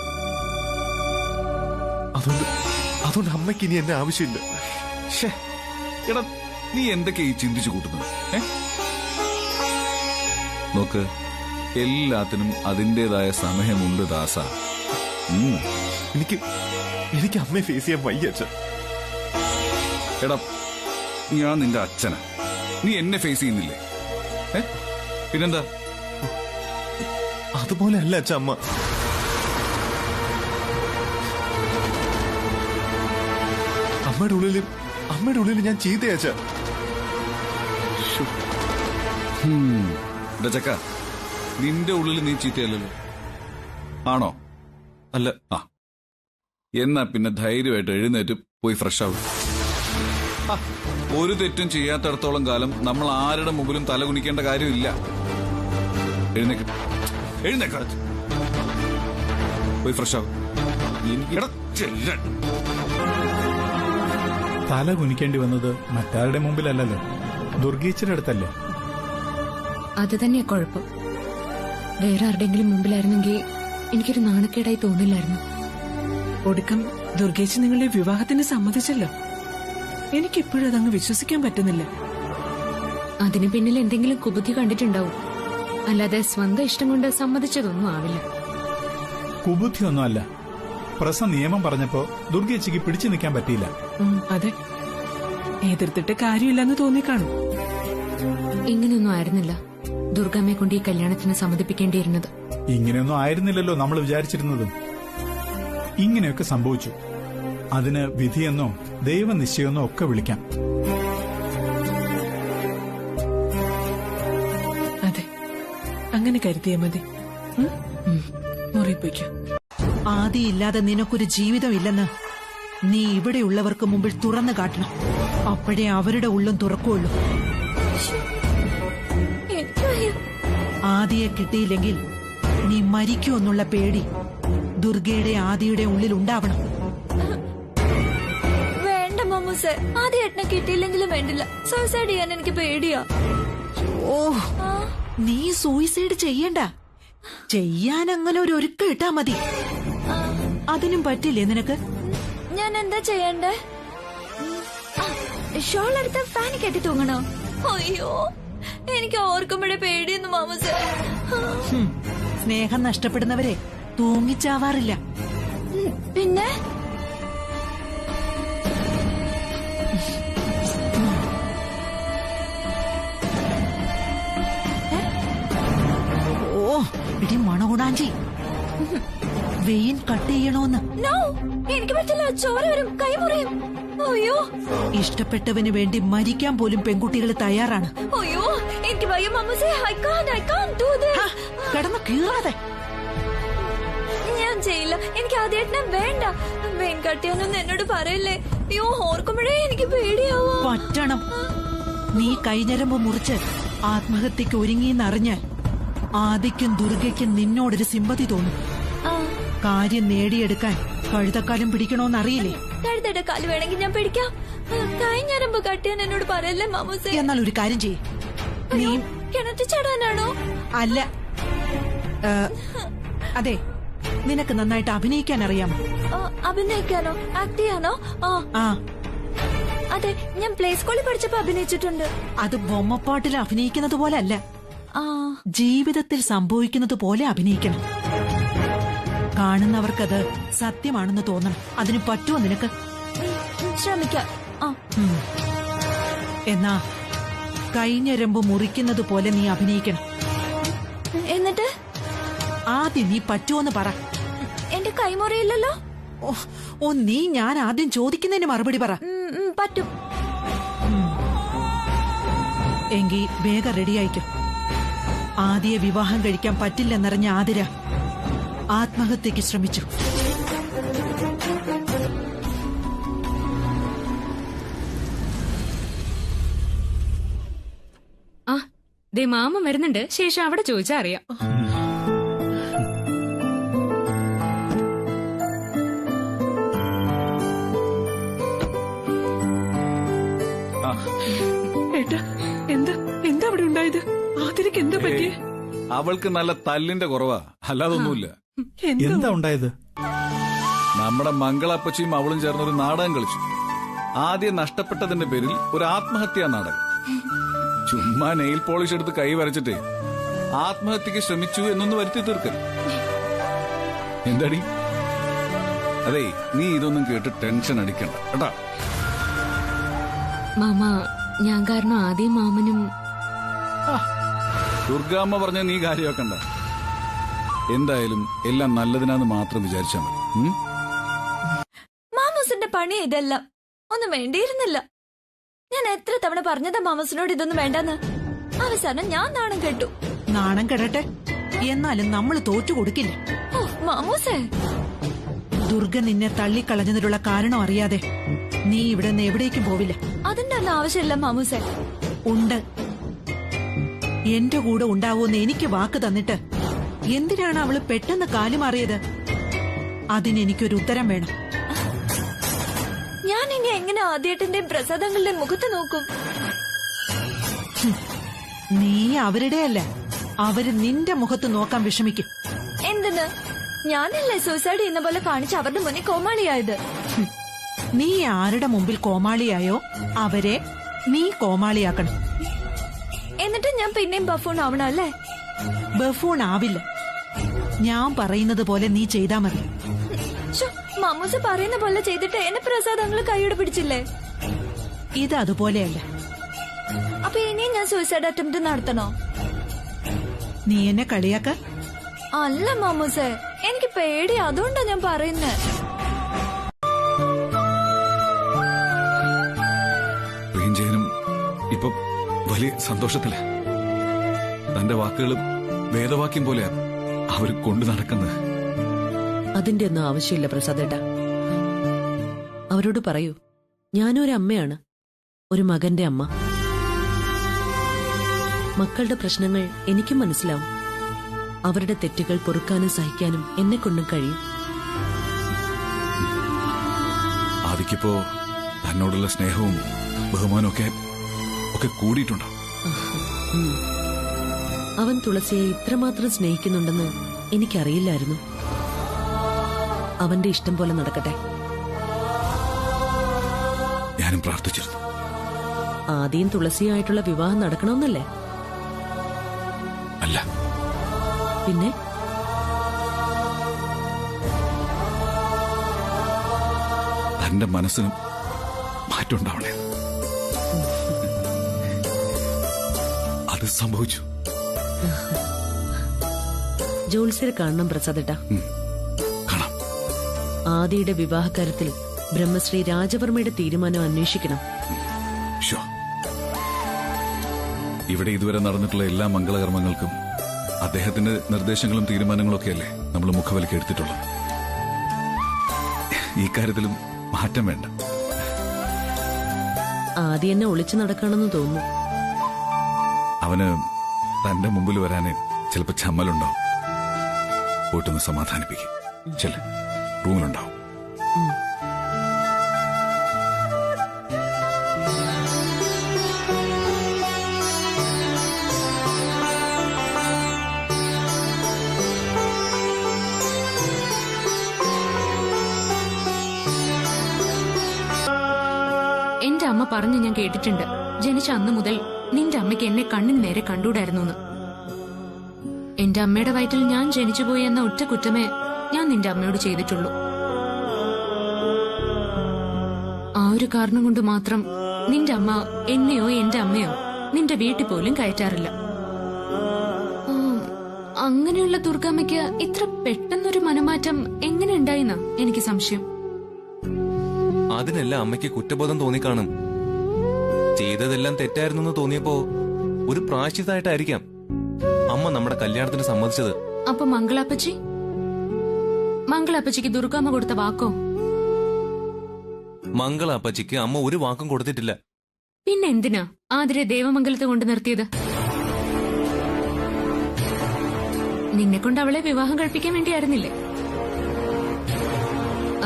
Speaker 4: അതുകൊണ്ട് അമ്മയ്ക്ക് ഇനി എന്നെ ആവശ്യമില്ല.
Speaker 2: എടാ, നീ എന്തൊക്കെയാ ഈ ചിന്തിച്ചു കൂട്ടുന്നത്? നോക്ക്, എല്ലാത്തിനും അതിന്റേതായ സമയമുണ്ട് ദാസ.
Speaker 4: എനിക്ക് അമ്മയെ ഫേസ് ചെയ്യാൻ വയ്യ അച്ഛാ.
Speaker 2: എടാ, ഞാൻ നിന്റെ അച്ഛനാ. നീ എന്നെ ഫേസ് ചെയ്യുന്നില്ലേ? പിന്നെന്താ?
Speaker 4: അതുപോലെ അല്ല അച്ഛാ അമ്മ. അമ്മയുടെ ഉള്ളിൽ ഞാൻ ചീത്തയച്ച.
Speaker 2: ചക്ക, നിന്റെ ഉള്ളിൽ നീ ചീത്തയല്ലല്ലോ, ആണോ?
Speaker 4: അല്ല.
Speaker 2: ആ, എന്നാ പിന്നെ ധൈര്യമായിട്ട് എഴുന്നേറ്റ് പോയി ഫ്രഷ് ആവും. ഒരു തെറ്റും ചെയ്യാത്തടത്തോളം കാലം നമ്മൾ ആരുടെ മുമ്പിലും തല കുനിക്കേണ്ട കാര്യമില്ല. എഴുന്നേക്ക, പോയി ഫ്രഷ് ആവും.
Speaker 9: തല കുനിക്കേണ്ടി വന്നത് മറ്റാരുടെ മുമ്പിലല്ലല്ലോ, ദുർഗേച്ചിയുടെ അടുത്തല്ലേ.
Speaker 1: അത് തന്നെയാ കുഴപ്പം. വേറെ ആരുടെങ്കിലും മുമ്പിലായിരുന്നെങ്കിൽ എനിക്കൊരു നാണക്കേടായി തോന്നില്ലായിരുന്നു.
Speaker 8: ഒടുക്കം ദുർഗേച്ചി നിങ്ങളുടെ വിവാഹത്തിന് സമ്മതിച്ചല്ലോ. എനിക്കിപ്പോഴും അതങ്ങ് വിശ്വസിക്കാൻ പറ്റുന്നില്ല.
Speaker 1: അതിന് പിന്നിൽ എന്തെങ്കിലും കുബുദ്ധി കണ്ടിട്ടുണ്ടാവും. അല്ലാതെ സ്വന്തം ഇഷ്ടം കൊണ്ട് സമ്മതിച്ചതൊന്നും ആവില്ല.
Speaker 9: കുബുദ്ധിയൊന്നും അല്ല. പ്രസ നിയമം പറഞ്ഞപ്പോ ദുർഗേച്ചിക്ക് പിടിച്ചു നിൽക്കാൻ പറ്റിയില്ല.
Speaker 8: അതെ, എതിർത്തിട്ട് കാര്യമില്ലെന്ന് തോന്നിക്കാണും.
Speaker 1: ഇങ്ങനെയൊന്നും ആയിരുന്നില്ല ദുർഗമ്മയെ കൊണ്ട് ഈ കല്യാണത്തിന് സമ്മതിപ്പിക്കേണ്ടിയിരുന്നത്.
Speaker 9: ഇങ്ങനെയൊന്നും ആയിരുന്നില്ലല്ലോ നമ്മൾ വിചാരിച്ചിരുന്നത്. ഇങ്ങനെയൊക്കെ സംഭവിച്ചു. അതിന് വിധിയെന്നോ ദൈവനിശ്ചയെന്നോ ഒക്കെ വിളിക്കാം.
Speaker 8: അതെ, അങ്ങനെ കരുതിയാ മതി. മുറി പോയിക്കോ.
Speaker 3: ആദിയില്ലാതെ നിനക്കൊരു ജീവിതമില്ലെന്ന് നീ ഇവിടെയുള്ളവർക്ക് മുമ്പിൽ തുറന്നു കാട്ടണം. അപ്പോഴേ അവരുടെ ഉള്ളും തുറക്കുള്ളൂ. ആദിയെ കിട്ടിയില്ലെങ്കിൽ നീ മരിക്കുമെന്നുള്ള പേടി ദുർഗയുടെ ആദിയുടെ ഉള്ളിൽ ഉണ്ടാവണം.
Speaker 6: വേണ്ട മമ്മൂസേ, ആദ്യേട്ടനെ കിട്ടിയില്ലെങ്കിലും വേണ്ടില്ല. സൂസൈഡ് ചെയ്യാൻ എനിക്ക് പേടിയാ.
Speaker 3: ഓ, നീ സൂയിസൈഡ് ചെയ്യണ്ട. ചെയ്യാൻ അങ്ങനെ ഒരു ഒരുക്കം ഇട്ടാ മതി. അതിനും പറ്റില്ലേ നിനക്ക്?
Speaker 6: ഞാൻ എന്താ ചെയ്യണ്ടേ? ഷോൾ എടുത്ത് ഫാൻ കെട്ടി തൂങ്ങണോ? അയ്യോ, എനിക്ക് ഓർക്കുമ്പോഴേ പേടിയൊന്നും മാമൂസേ.
Speaker 3: സ്നേഹം നഷ്ടപ്പെടുന്നവരെ തൂങ്ങിച്ചാവാറില്ല.
Speaker 6: പിന്നെ
Speaker 3: ഓ ഇടി മണകുടാഞ്ചി, വെയിൻ കട്ട് ചെയ്യണോന്ന്.
Speaker 6: നോ, എനിക്ക് പറ്റില്ല. ചോര വരും, കൈ മുറിയും. അയ്യോ,
Speaker 3: ഇഷ്ടപ്പെട്ടവന് വേണ്ടി മരിക്കാൻ പോലും പെൺകുട്ടികൾ തയ്യാറാണ്.
Speaker 6: അയ്യോ, എനിക്ക് വയ്യ മാമൂസേ. I can't do this.
Speaker 3: കിടന്ന് കീറാതെ.
Speaker 6: ഞാൻ ചെയ്യില്ല. എനിക്ക് ആദ്യമായിട്ട് വേണ്ട. വെയിൻ കട്ട് ചെയ്യാനൊന്നും എന്നോട് പറയല്ലേ. അയ്യോ, ഓർക്കുമ്പോഴേ എനിക്ക് പേടിയാവോ.
Speaker 3: പറ്റണം. നീ കൈഞ്ഞരമ്പ് മുറിച്ച് ആത്മഹത്യക്ക് ഒരുങ്ങിയെന്നറിഞ്ഞാൽ ആദിക്കും ദുർഗയ്ക്കും നിന്നോടൊരു സിമ്പതി തോന്നും. കാര്യം നേടിയെടുക്കാൻ കഴുതക്കാലം പിടിക്കണോന്നറിയില്ലേ?
Speaker 6: കഴുതയുടെ കാല് വേണമെങ്കിൽ ഞാൻ പിടിക്കാം. കൈഞ്ഞരമ്പ് കട്ട് ചെയ്യാൻ എന്നോട് പറയല്ലേ മാമൂസേ.
Speaker 3: എന്നാൽ ഒരു കാര്യം ചെയ്യ്. നീ
Speaker 6: കിണറ്റ് ചാടാനാണോ?
Speaker 3: അല്ല, അതെ, നിനക്ക് നന്നായിട്ട് അഭിനയിക്കാൻ അറിയാമോ?
Speaker 6: അഭിനയിക്കാനോ? ആക്ട് ചെയ്യാനോ?
Speaker 3: ആ,
Speaker 6: അതെ, ഞാൻ പ്ലേ സ്കൂളിൽ പഠിച്ചപ്പോ അഭിനയിച്ചിട്ടുണ്ട്.
Speaker 3: അത് ബൊമ്മപ്പാട്ടിൽ അഭിനയിക്കുന്നത് പോലെ അല്ല, ജീവിതത്തിൽ സംഭവിക്കുന്നത് പോലെ അഭിനയിക്കണം. കാണുന്നവർക്കത് സത്യമാണെന്ന് തോന്നണം. അതിന് പറ്റുമോ നിനക്ക്?
Speaker 6: ശ്രമിക്കാം.
Speaker 3: എന്നാ കൈഞ്ഞരമ്പ് മുറിക്കുന്നത് പോലെ നീ അഭിനയിക്കണം.
Speaker 6: എന്നിട്ട്
Speaker 3: ആദ്യം നീ പറ്റുമോന്ന് പറ.
Speaker 6: എന്റെ കൈമുറിയില്ലല്ലോ.
Speaker 3: ഓ, നീ ഞാൻ ആദ്യം ചോദിക്കുന്നതിന് മറുപടി പറ.
Speaker 6: പറ്റും.
Speaker 3: എങ്കി വേഗം റെഡിയായിക്കും. ആദ്യ വിവാഹം കഴിക്കാൻ പറ്റില്ലെന്നറിഞ്ഞ ആതിര ആത്മഹത്യക്ക് ശ്രമിച്ചു.
Speaker 1: ആ, ദേ മാമൻ വരുന്നുണ്ട്. ശേഷം അവിടെ ചോദിച്ചാ അറിയാം.
Speaker 8: എന്താ എന്താ അവിടെ ഉണ്ടായത്? ആതിരക്ക് എന്താ പറ്റിയേ?
Speaker 2: അവൾക്ക് നല്ല തല്ലിന്റെ കുറവാ, അല്ലാതൊന്നുമില്ല.
Speaker 9: എന്താ ഉണ്ടായത്?
Speaker 2: നമ്മുടെ മംഗളപ്പച്ചിയും അവളും ചേർന്നൊരു നാടകം കളിച്ചു. ആദ്യം നഷ്ടപ്പെട്ടതിന്റെ പേരിൽ ഒരു ആത്മഹത്യാ നാടകം. ചുമ്മാ നെയിൽ പോളിഷ് എടുത്ത് കൈ വരച്ചിട്ടേ ആത്മഹത്യക്ക് ശ്രമിച്ചു എന്നൊന്ന് വരുത്തി തീർക്കൽ. എന്താടി? അതെ, നീ ഇതൊന്നും കേട്ട് ടെൻഷൻ അടിക്കണ്ട കേട്ടാ.
Speaker 1: മാമ, ഞാൻ കാരണം ആദ്യം മാമനും
Speaker 2: ദുർഗാമ്മ പറഞ്ഞ നീ കാര്യമാക്കണ്ട. എന്തായാലും എല്ലാം നല്ലതിനാന്ന് മാത്രം വിചാരിച്ചാൽ മതി.
Speaker 6: മാമൂസിന്റെ പണി ഇതെല്ലാം ഒന്നും വേണ്ടിയിരുന്നില്ല. ഞാൻ എത്ര തവണ പറഞ്ഞതാ മാമൂസിനോട് ഇതൊന്നും വേണ്ടെന്ന്. അവസാനം ഞാൻ നാണം കെട്ടു.
Speaker 3: നാണം കെടട്ടെ, എന്നാലും നമ്മൾ തോറ്റു കൊടുക്കില്ല.
Speaker 6: മാമൂസേ,
Speaker 3: ദുർഗ നിന്നെ തള്ളിക്കളഞ്ഞതിലുള്ള കാരണം അറിയാതെ നീ ഇവിടെ നിന്ന് എവിടേക്കും പോവില്ല.
Speaker 6: അതിന്റെ ഒന്നും ആവശ്യമില്ല മാമൂസേ.
Speaker 3: ഉണ്ട്. എന്റെ കൂടെ ഉണ്ടാവൂന്ന് എനിക്ക് വാക്ക് തന്നിട്ട് എന്തിനാണ് അവള് പെട്ടെന്ന് കാലുമാറിയത്? അതിനെനിക്കൊരു ഉത്തരം വേണം.
Speaker 6: ഞാൻ ഇനി എങ്ങനെ ആദ്യേട്ടന്റെയും പ്രസാദങ്ങളുടെയും മുഖത്ത് നോക്കും?
Speaker 3: നീ അവരുടെയല്ല, അവര് നിന്റെ മുഖത്ത് നോക്കാൻ വിഷമിക്കും.
Speaker 6: എന്തിന്? ഞാനല്ലേ സൂസൈഡ് ചെയ്യുന്ന പോലെ കാണിച്ച് അവരുടെ മുന്നിൽ കോമാളിയായത്.
Speaker 3: നീ ആരുടെ മുമ്പിൽ കോമാളിയായോ അവരെ നീ കോമാളിയാക്കണം.
Speaker 6: എന്നിട്ട് ഞാൻ പിന്നെയും ബഫൂൺ ആവണം അല്ലേ?
Speaker 3: ബഫൂൺ ആവില്ല. ഞാൻ പറയുന്നത് പോലെ നീ ചെയ്താ മതി.
Speaker 6: മാമൂസ പറയുന്ന പോലെ ചെയ്തിട്ട് എന്നെ പ്രസാദങ്ങൾ കൈയോടെ പിടിച്ചില്ലേ?
Speaker 3: ഇത് അതുപോലെയല്ല.
Speaker 6: അപ്പൊ ഇനിയും ഞാൻ സൂസൈഡ് അറ്റംപ്റ്റ് നടത്തണോ?
Speaker 3: നീ എന്നെ കളിയാക്ക?
Speaker 6: അല്ല മാമൂസേ, എനിക്ക് പേടി, അതുകൊണ്ടാ ഞാൻ പറയുന്നേ.
Speaker 2: പ്രിയഞ്ചേനും ഇപ്പൊ വലിയ സന്തോഷത്തില. തന്റെ വാക്കുകളും വേദവാക്യം പോലെയാ അവര് കൊണ്ടു നടക്കുന്നത്.
Speaker 5: അതിന്റെ ഒന്നും ആവശ്യമില്ല പ്രസാദേട്ടാ. അവരോട് പറയൂ, ഞാനൊരു അമ്മയാണ്, ഒരു മകന്റെ അമ്മ. മക്കളുടെ പ്രശ്നങ്ങൾ എനിക്കും മനസ്സിലാവും. അവരുടെ തെറ്റുകൾ പൊറുക്കാനും സഹിക്കാനും എന്നെ കൊണ്ടും കഴിയും.
Speaker 2: ആദിക്കിപ്പോ തന്നോടുള്ള സ്നേഹവും ബഹുമാനവും ഒക്കെ കൂടിയിട്ടുണ്ടാവും.
Speaker 5: അവൻ തുളസിയെ ഇത്രമാത്രം സ്നേഹിക്കുന്നുണ്ടെന്ന് എനിക്കറിയില്ലായിരുന്നു. അവന്റെ ഇഷ്ടം പോലെ നടക്കട്ടെ.
Speaker 2: ഞാനും പ്രാർത്ഥിച്ചിരുന്നു.
Speaker 5: ആദിയും തുളസിയുമായിട്ടുള്ള വിവാഹം നടക്കണമെന്നല്ലേ?
Speaker 2: അല്ല,
Speaker 5: പിന്നെ
Speaker 2: തന്റെ മനസ്സിനും മാറ്റം ഉണ്ടാവണേ. അത് സംഭവിച്ചു.
Speaker 5: ജോത്സ്യരെ കാണണം പ്രസാദേട്ടാ.
Speaker 2: കാണാം.
Speaker 5: ആദിയുടെ വിവാഹകാര്യത്തിൽ ബ്രഹ്മശ്രീ രാജവർമ്മയുടെ തീരുമാനം അന്വേഷിക്കണം.
Speaker 2: ഇവിടെ ഇതുവരെ നടന്നിട്ടുള്ള എല്ലാ മംഗളകർമ്മങ്ങൾക്കും അദ്ദേഹത്തിന്റെ നിർദ്ദേശങ്ങളും തീരുമാനങ്ങളും ഒക്കെയല്ലേ നമ്മൾ മുഖവിലക്ക് എടുത്തിട്ടുള്ളത്. ഈ കാര്യത്തിലും മാറ്റം വേണ്ട.
Speaker 5: ആദി എന്നെ ഒളിച്ചു നടക്കണമെന്ന് തോന്നുന്നു.
Speaker 2: അവന് തന്റെ മുമ്പിൽ വരാന് ചിലപ്പോ ചമ്മലുണ്ടാവും. പോയിട്ടൊന്ന് സമാധാനിപ്പിക്കും. ചെല്ല, റൂമിലുണ്ടാവും.
Speaker 1: എന്റെ അമ്മ പറഞ്ഞു ഞാൻ കേട്ടിട്ടുണ്ട്, ജനിച്ച അന്ന് മുതൽ നിന്റെ അമ്മയ്ക്ക് എന്നെ കണ്ണിന് നേരെ കണ്ടൂടായിരുന്നു. എന്റെ അമ്മയുടെ വയറ്റിൽ ഞാൻ ജനിച്ചുപോയി എന്ന ഒറ്റ കുറ്റമേ ഞാൻ നിന്റെ അമ്മയോട് ചെയ്തിട്ടുള്ളൂ. ആ ഒരു കാരണം കൊണ്ട് മാത്രം നിന്റെ അമ്മ എന്നെയോ എന്റെ അമ്മയോ നിന്റെ വീട്ടിൽ പോലും കയറ്റാറില്ല. അങ്ങനെയുള്ള ദുർഗമ്മയ്ക്ക് ഇത്ര പെട്ടെന്നൊരു മനമാറ്റം എങ്ങനെ ഉണ്ടായിന്നാ എനിക്ക് സംശയം.
Speaker 4: അതിനെല്ലാം അമ്മയ്ക്ക് കുറ്റബോധം തോന്നിക്കാണും. ചെയ്തതെല്ലാം തെറ്റായിരുന്നു തോന്നിയപ്പോ ഒരു പ്രായശ്ചിത്തായിട്ടായിരിക്കാം അമ്മ നമ്മുടെ കല്യാണത്തിന് സമ്മതിച്ചത്.
Speaker 1: അപ്പൊ മംഗളാപ്പച്ചിക്ക് ദുർഗാമ്മ കൊടുത്ത വാക്കോ?
Speaker 4: മംഗളാപ്പച്ചിക്ക് അമ്മ ഒരു വാക്കും കൊടുത്തിട്ടില്ല.
Speaker 1: പിന്നെ എന്തിനാ ആതിരെ ദേവമംഗലത്ത് കൊണ്ട് നിർത്തിയത്? നിന്നെ കൊണ്ട് അവളെ വിവാഹം കഴിപ്പിക്കാൻ വേണ്ടിയായിരുന്നില്ലേ?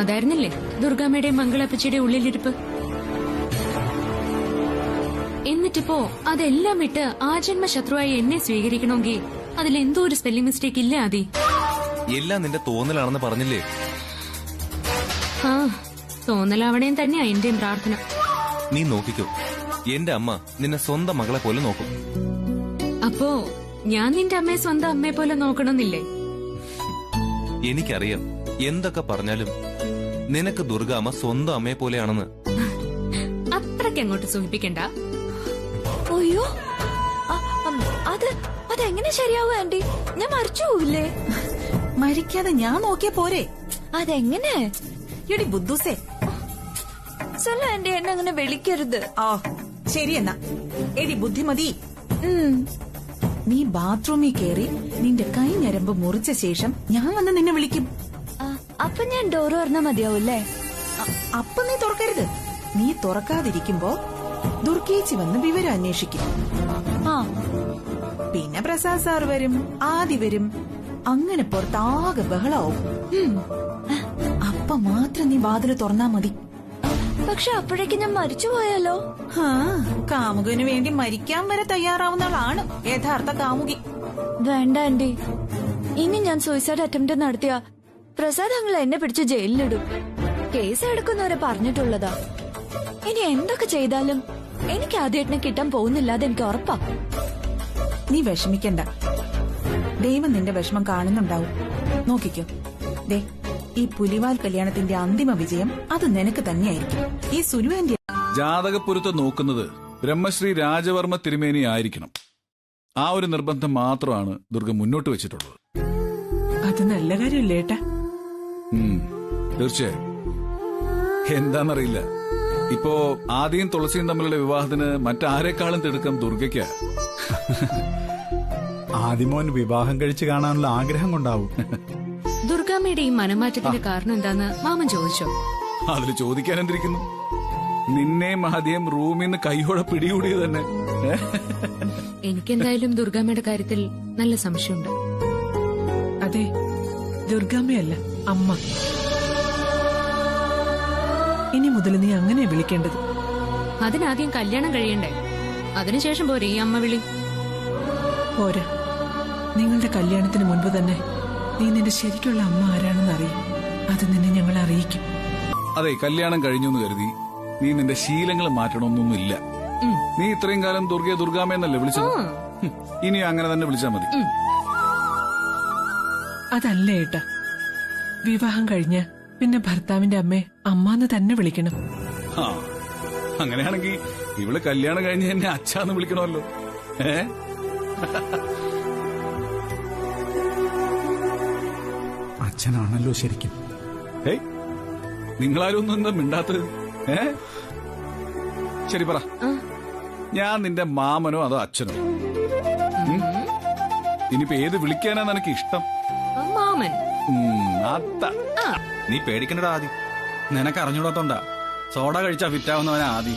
Speaker 1: അതായിരുന്നില്ലേ ദുർഗാമ്മയുടെയും മംഗളാപ്പച്ചിയുടെ ഉള്ളിലിരിപ്പ്? എന്നിട്ടിപ്പോ അതെല്ലാം വിട്ട് ആജന്മ ശത്രുവായി എന്നെ സ്വീകരിക്കണമെങ്കിൽ അതിലെന്തോ ഒരു സ്പെല്ലിംഗ് മിസ്റ്റേക്ക് ഇല്ലേ ആദി?
Speaker 4: എല്ലാം നിന്റെ തോന്നലാണെന്ന് പറഞ്ഞില്ലേ?
Speaker 1: ആ, തോന്നലാവണേം തന്നെയാ എന്റെയും പ്രാർത്ഥന.
Speaker 4: നീ നോക്കിക്കോ, എന്റെ അമ്മ നിന്നെ സ്വന്തം മകളെ പോലെ നോക്കും.
Speaker 1: അപ്പോ ഞാൻ നിന്റെ അമ്മയെ സ്വന്തം അമ്മയെ പോലെ നോക്കണമെന്നില്ലേ?
Speaker 4: എനിക്കറിയാം, എന്തൊക്കെ പറഞ്ഞാലും നിനക്ക് ദുർഗാമ്മ സ്വന്തം അമ്മയെ പോലെയാണെന്ന്.
Speaker 1: അത്രയ്ക്ക് അങ്ങോട്ട് സൂചിപ്പിക്കണ്ട.
Speaker 6: അയ്യോ, അതെങ്ങനെ ശരിയാവും ആന്റി? ഞാൻ മരിച്ചു പോവില്ലേ?
Speaker 7: മരിക്കാതെ ഞാൻ നോക്കിയ പോരെ?
Speaker 6: അതെങ്ങനെ?
Speaker 7: എടി ബുദ്ധൂസേ,
Speaker 6: ആന്റി എന്നെ അങ്ങനെ വിളിക്കരുത്.
Speaker 7: ആ ശരിയെന്നാ. എടി ബുദ്ധിമതി, നീ ബാത്റൂമിൽ കയറി നിന്റെ കൈ ഞരമ്പ് മുറിച്ച ശേഷം ഞാൻ വന്ന് നിന്നെ വിളിക്കും.
Speaker 6: അപ്പൊ ഞാൻ ഡോർ തുറന്നാ മതിയാവൂല്ലേ?
Speaker 7: അപ്പൊ നീ തുറക്കരുത്. നീ തുറക്കാതിരിക്കുമ്പോ ദുർഗേച്ചി വന്ന് വിവരം അന്വേഷിക്കും. ആ, പിന്നെ പ്രസാദ് സാർ വരും, ആദി വരും, അങ്ങനെ പുറത്താകെ ബഹളാവും. അപ്പൊ മാത്രം നീ വാതില് തുറന്നാ മതി.
Speaker 6: പക്ഷെ അപ്പോഴേക്ക് ഞാൻ മരിച്ചു പോയാലോ?
Speaker 7: കാമുകന് വേണ്ടി മരിക്കാൻ വരെ തയ്യാറാവുന്ന ആളാണ് യഥാർത്ഥ കാമുകി.
Speaker 6: വേണ്ട ആന്റി, ഇനി ഞാൻ സൂയിസൈഡ് അറ്റംപ്റ്റ് നടത്തിയ പ്രസാദ് അങ്ങളെ എന്നെ പിടിച്ച് ജയിലിലിടും. കേസ് എടുക്കുന്നവരെ പറഞ്ഞിട്ടുള്ളതാ. ഇനി എന്തൊക്കെ ചെയ്താലും എനിക്ക് ആദ്യേട്ടനെ കിട്ടാൻ പോകുന്നില്ല, അതെനിക്ക് ഉറപ്പാ.
Speaker 7: നീ വിഷമിക്കണ്ട, ദൈവം നിന്റെ വിഷമം കാണുന്നുണ്ടാവും. നോക്കിക്കോ, ദേ ഈ പുലിവാൽ കല്യാണത്തിന്റെ അന്തിമ വിജയം അത് നിനക്ക് തന്നെയായിരിക്കും. ഈ സുനുവിന്റെ
Speaker 2: ജാതകപ്പൊരുത്തം നോക്കുന്നത് ബ്രഹ്മശ്രീ രാജവർമ്മ തിരുമേനി ആയിരിക്കണം. ആ ഒരു നിർബന്ധം മാത്രമാണ് ദുർഗ മുന്നോട്ട് വെച്ചിട്ടുള്ളത്.
Speaker 8: അത് നല്ല കാര്യമല്ലേ ഏട്ടാ?
Speaker 2: തീർച്ചയായും. എന്താന്നറിയില്ല, ഇപ്പോ ആദിയും തുളസിയും തമ്മിലുള്ള വിവാഹത്തിന് മറ്റാരെക്കാളും തിടുക്കം ദുർഗയ്ക്ക്.
Speaker 9: ആദിമോൻ വിവാഹം കഴിച്ചു കാണാനുള്ള ആഗ്രഹം കൊണ്ടാവും.
Speaker 1: ദുർഗാമ്മയുടെ ഈ മനമാറ്റത്തിന്റെ കാരണം എന്താന്ന് മാമൻ ചോദിച്ചോ?
Speaker 2: അതിൽ ചോദിക്കാൻ എന്തിരിക്കുന്നു? നിന്നെയും ആദ്യം റൂമിൽ നിന്ന് കൈയോടെ പിടികൂടിയത് തന്നെ.
Speaker 1: എനിക്കെന്തായാലും ദുർഗാമ്മയുടെ കാര്യത്തിൽ നല്ല സംശയമുണ്ട്.
Speaker 8: അതെ, ദുർഗാമ്മയല്ല, അമ്മ. ഇനി മുതൽ നീ അങ്ങനെ വിളിക്കേണ്ടത്.
Speaker 1: അതിനാദ്യം കല്യാണം കഴിയണ്ടേ? അതിനുശേഷം പോരെ ഈ അമ്മ വിളി?
Speaker 8: പോരാ, നിങ്ങളുടെ കല്യാണത്തിന് മുൻപ് തന്നെ നീ നിന്റെ ശരിക്കുള്ള അമ്മ ആരാണെന്ന് അറിയും. അത് നിന്നെ ഞങ്ങൾ അറിയിക്കും.
Speaker 2: അതെ, കല്യാണം കഴിഞ്ഞു എന്ന് കരുതി നീ നിന്റെ ശീലങ്ങൾ മാറ്റണമെന്നൊന്നുമില്ല. നീ ഇത്രയും കാലം ദുർഗയെ ദുർഗാമ്മയെന്നല്ലേ വിളിച്ചത്? ഇനി അങ്ങനെ തന്നെ വിളിച്ചാൽ മതി.
Speaker 8: അതല്ല ഏട്ടാ, വിവാഹം കഴിഞ്ഞ പിന്നെ ഭർത്താവിന്റെ അമ്മയെ അമ്മാന്ന് തന്നെ വിളിക്കണം.
Speaker 2: ആ, അങ്ങനെയാണെങ്കിൽ ഇവള് കല്യാണം കഴിഞ്ഞ് എന്നെ അച്ഛാന്ന് വിളിക്കണമല്ലോ.
Speaker 9: അച്ഛനാണല്ലോ ശരിക്കും.
Speaker 2: ഏയ്, നിങ്ങളാരും ഒന്നും എന്താ മിണ്ടാത്തത്? ശരി പറ, ഞാൻ നിന്റെ മാമനോ അതോ അച്ഛനോ? ഇനിയിപ്പോ ഏത് വിളിക്കാനാ നിനക്ക് ഇഷ്ടം?
Speaker 1: മാമൻ.
Speaker 11: നീ പേടിക്കണ്ടടാ ആദി, നിനക്ക് അറിഞ്ഞൂടാത്തോണ്ടാ. സോഡ കഴിച്ചാ ഫിറ്റാവുന്നവനാ ആദി.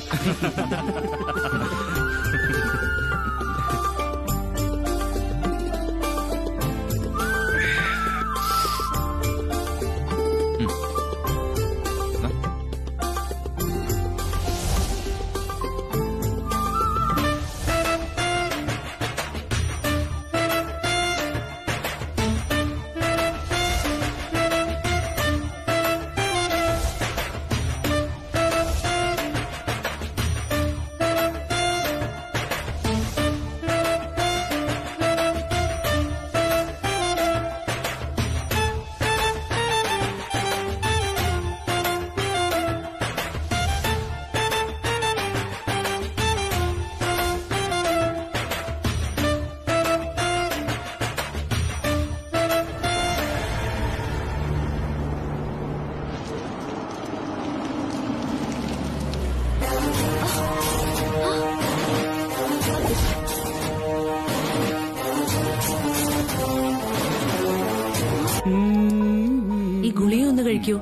Speaker 5: ഈ ഗുളിക ഒന്ന് കഴിക്കൂ.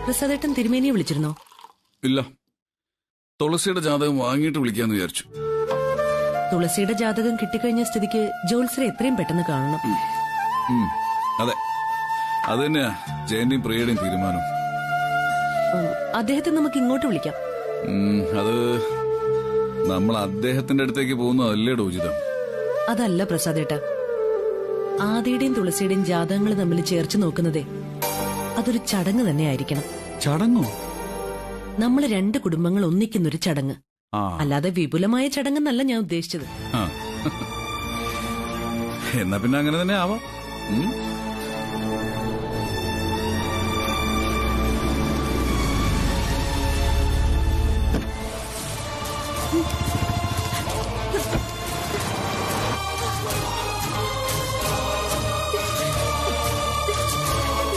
Speaker 5: പ്രസാദേട്ടൻ തിരുമേനിയെ വിളിച്ചിരുന്നോ?
Speaker 2: ഇല്ല, തുളസിയുടെ ജാതകം വാങ്ങിയിട്ട് വിളിക്കാന്ന് വിചാരിച്ചു.
Speaker 5: തുളസിയുടെ ജാതകം കിട്ടിക്കഴിഞ്ഞ സ്ഥിതിക്ക് ജോത്സരെ എത്രയും പെട്ടെന്ന് കാണണം.
Speaker 2: അതെ, അത് തന്നെയാ ജയന്റെയും പ്രിയയുടെയും തീരുമാനം.
Speaker 5: അദ്ദേഹത്തെ നമുക്ക് ഇങ്ങോട്ട് വിളിക്കാം.
Speaker 2: അത് നമ്മൾ അദ്ദേഹത്തിന്റെ അടുത്തേക്ക് പോകുന്നതല്ലേടോ ഉചിതം?
Speaker 5: അതല്ല പ്രസാദേട്ട, ആദിയുടെയും തുളസിയുടെയും ജാതകങ്ങൾ തമ്മിൽ ചേർച്ച് നോക്കുന്നതേ അതൊരു ചടങ്ങ് തന്നെ ആയിരിക്കണം.
Speaker 2: ചടങ്ങോ?
Speaker 5: നമ്മൾ രണ്ട് കുടുംബങ്ങൾ ഒന്നിക്കുന്നൊരു ചടങ്ങ്, അല്ലാതെ വിപുലമായ ചടങ്ങെന്നല്ല ഞാൻ ഉദ്ദേശിച്ചത്.
Speaker 2: എന്നാ പിന്നെ അങ്ങനെ തന്നെ ആവാം.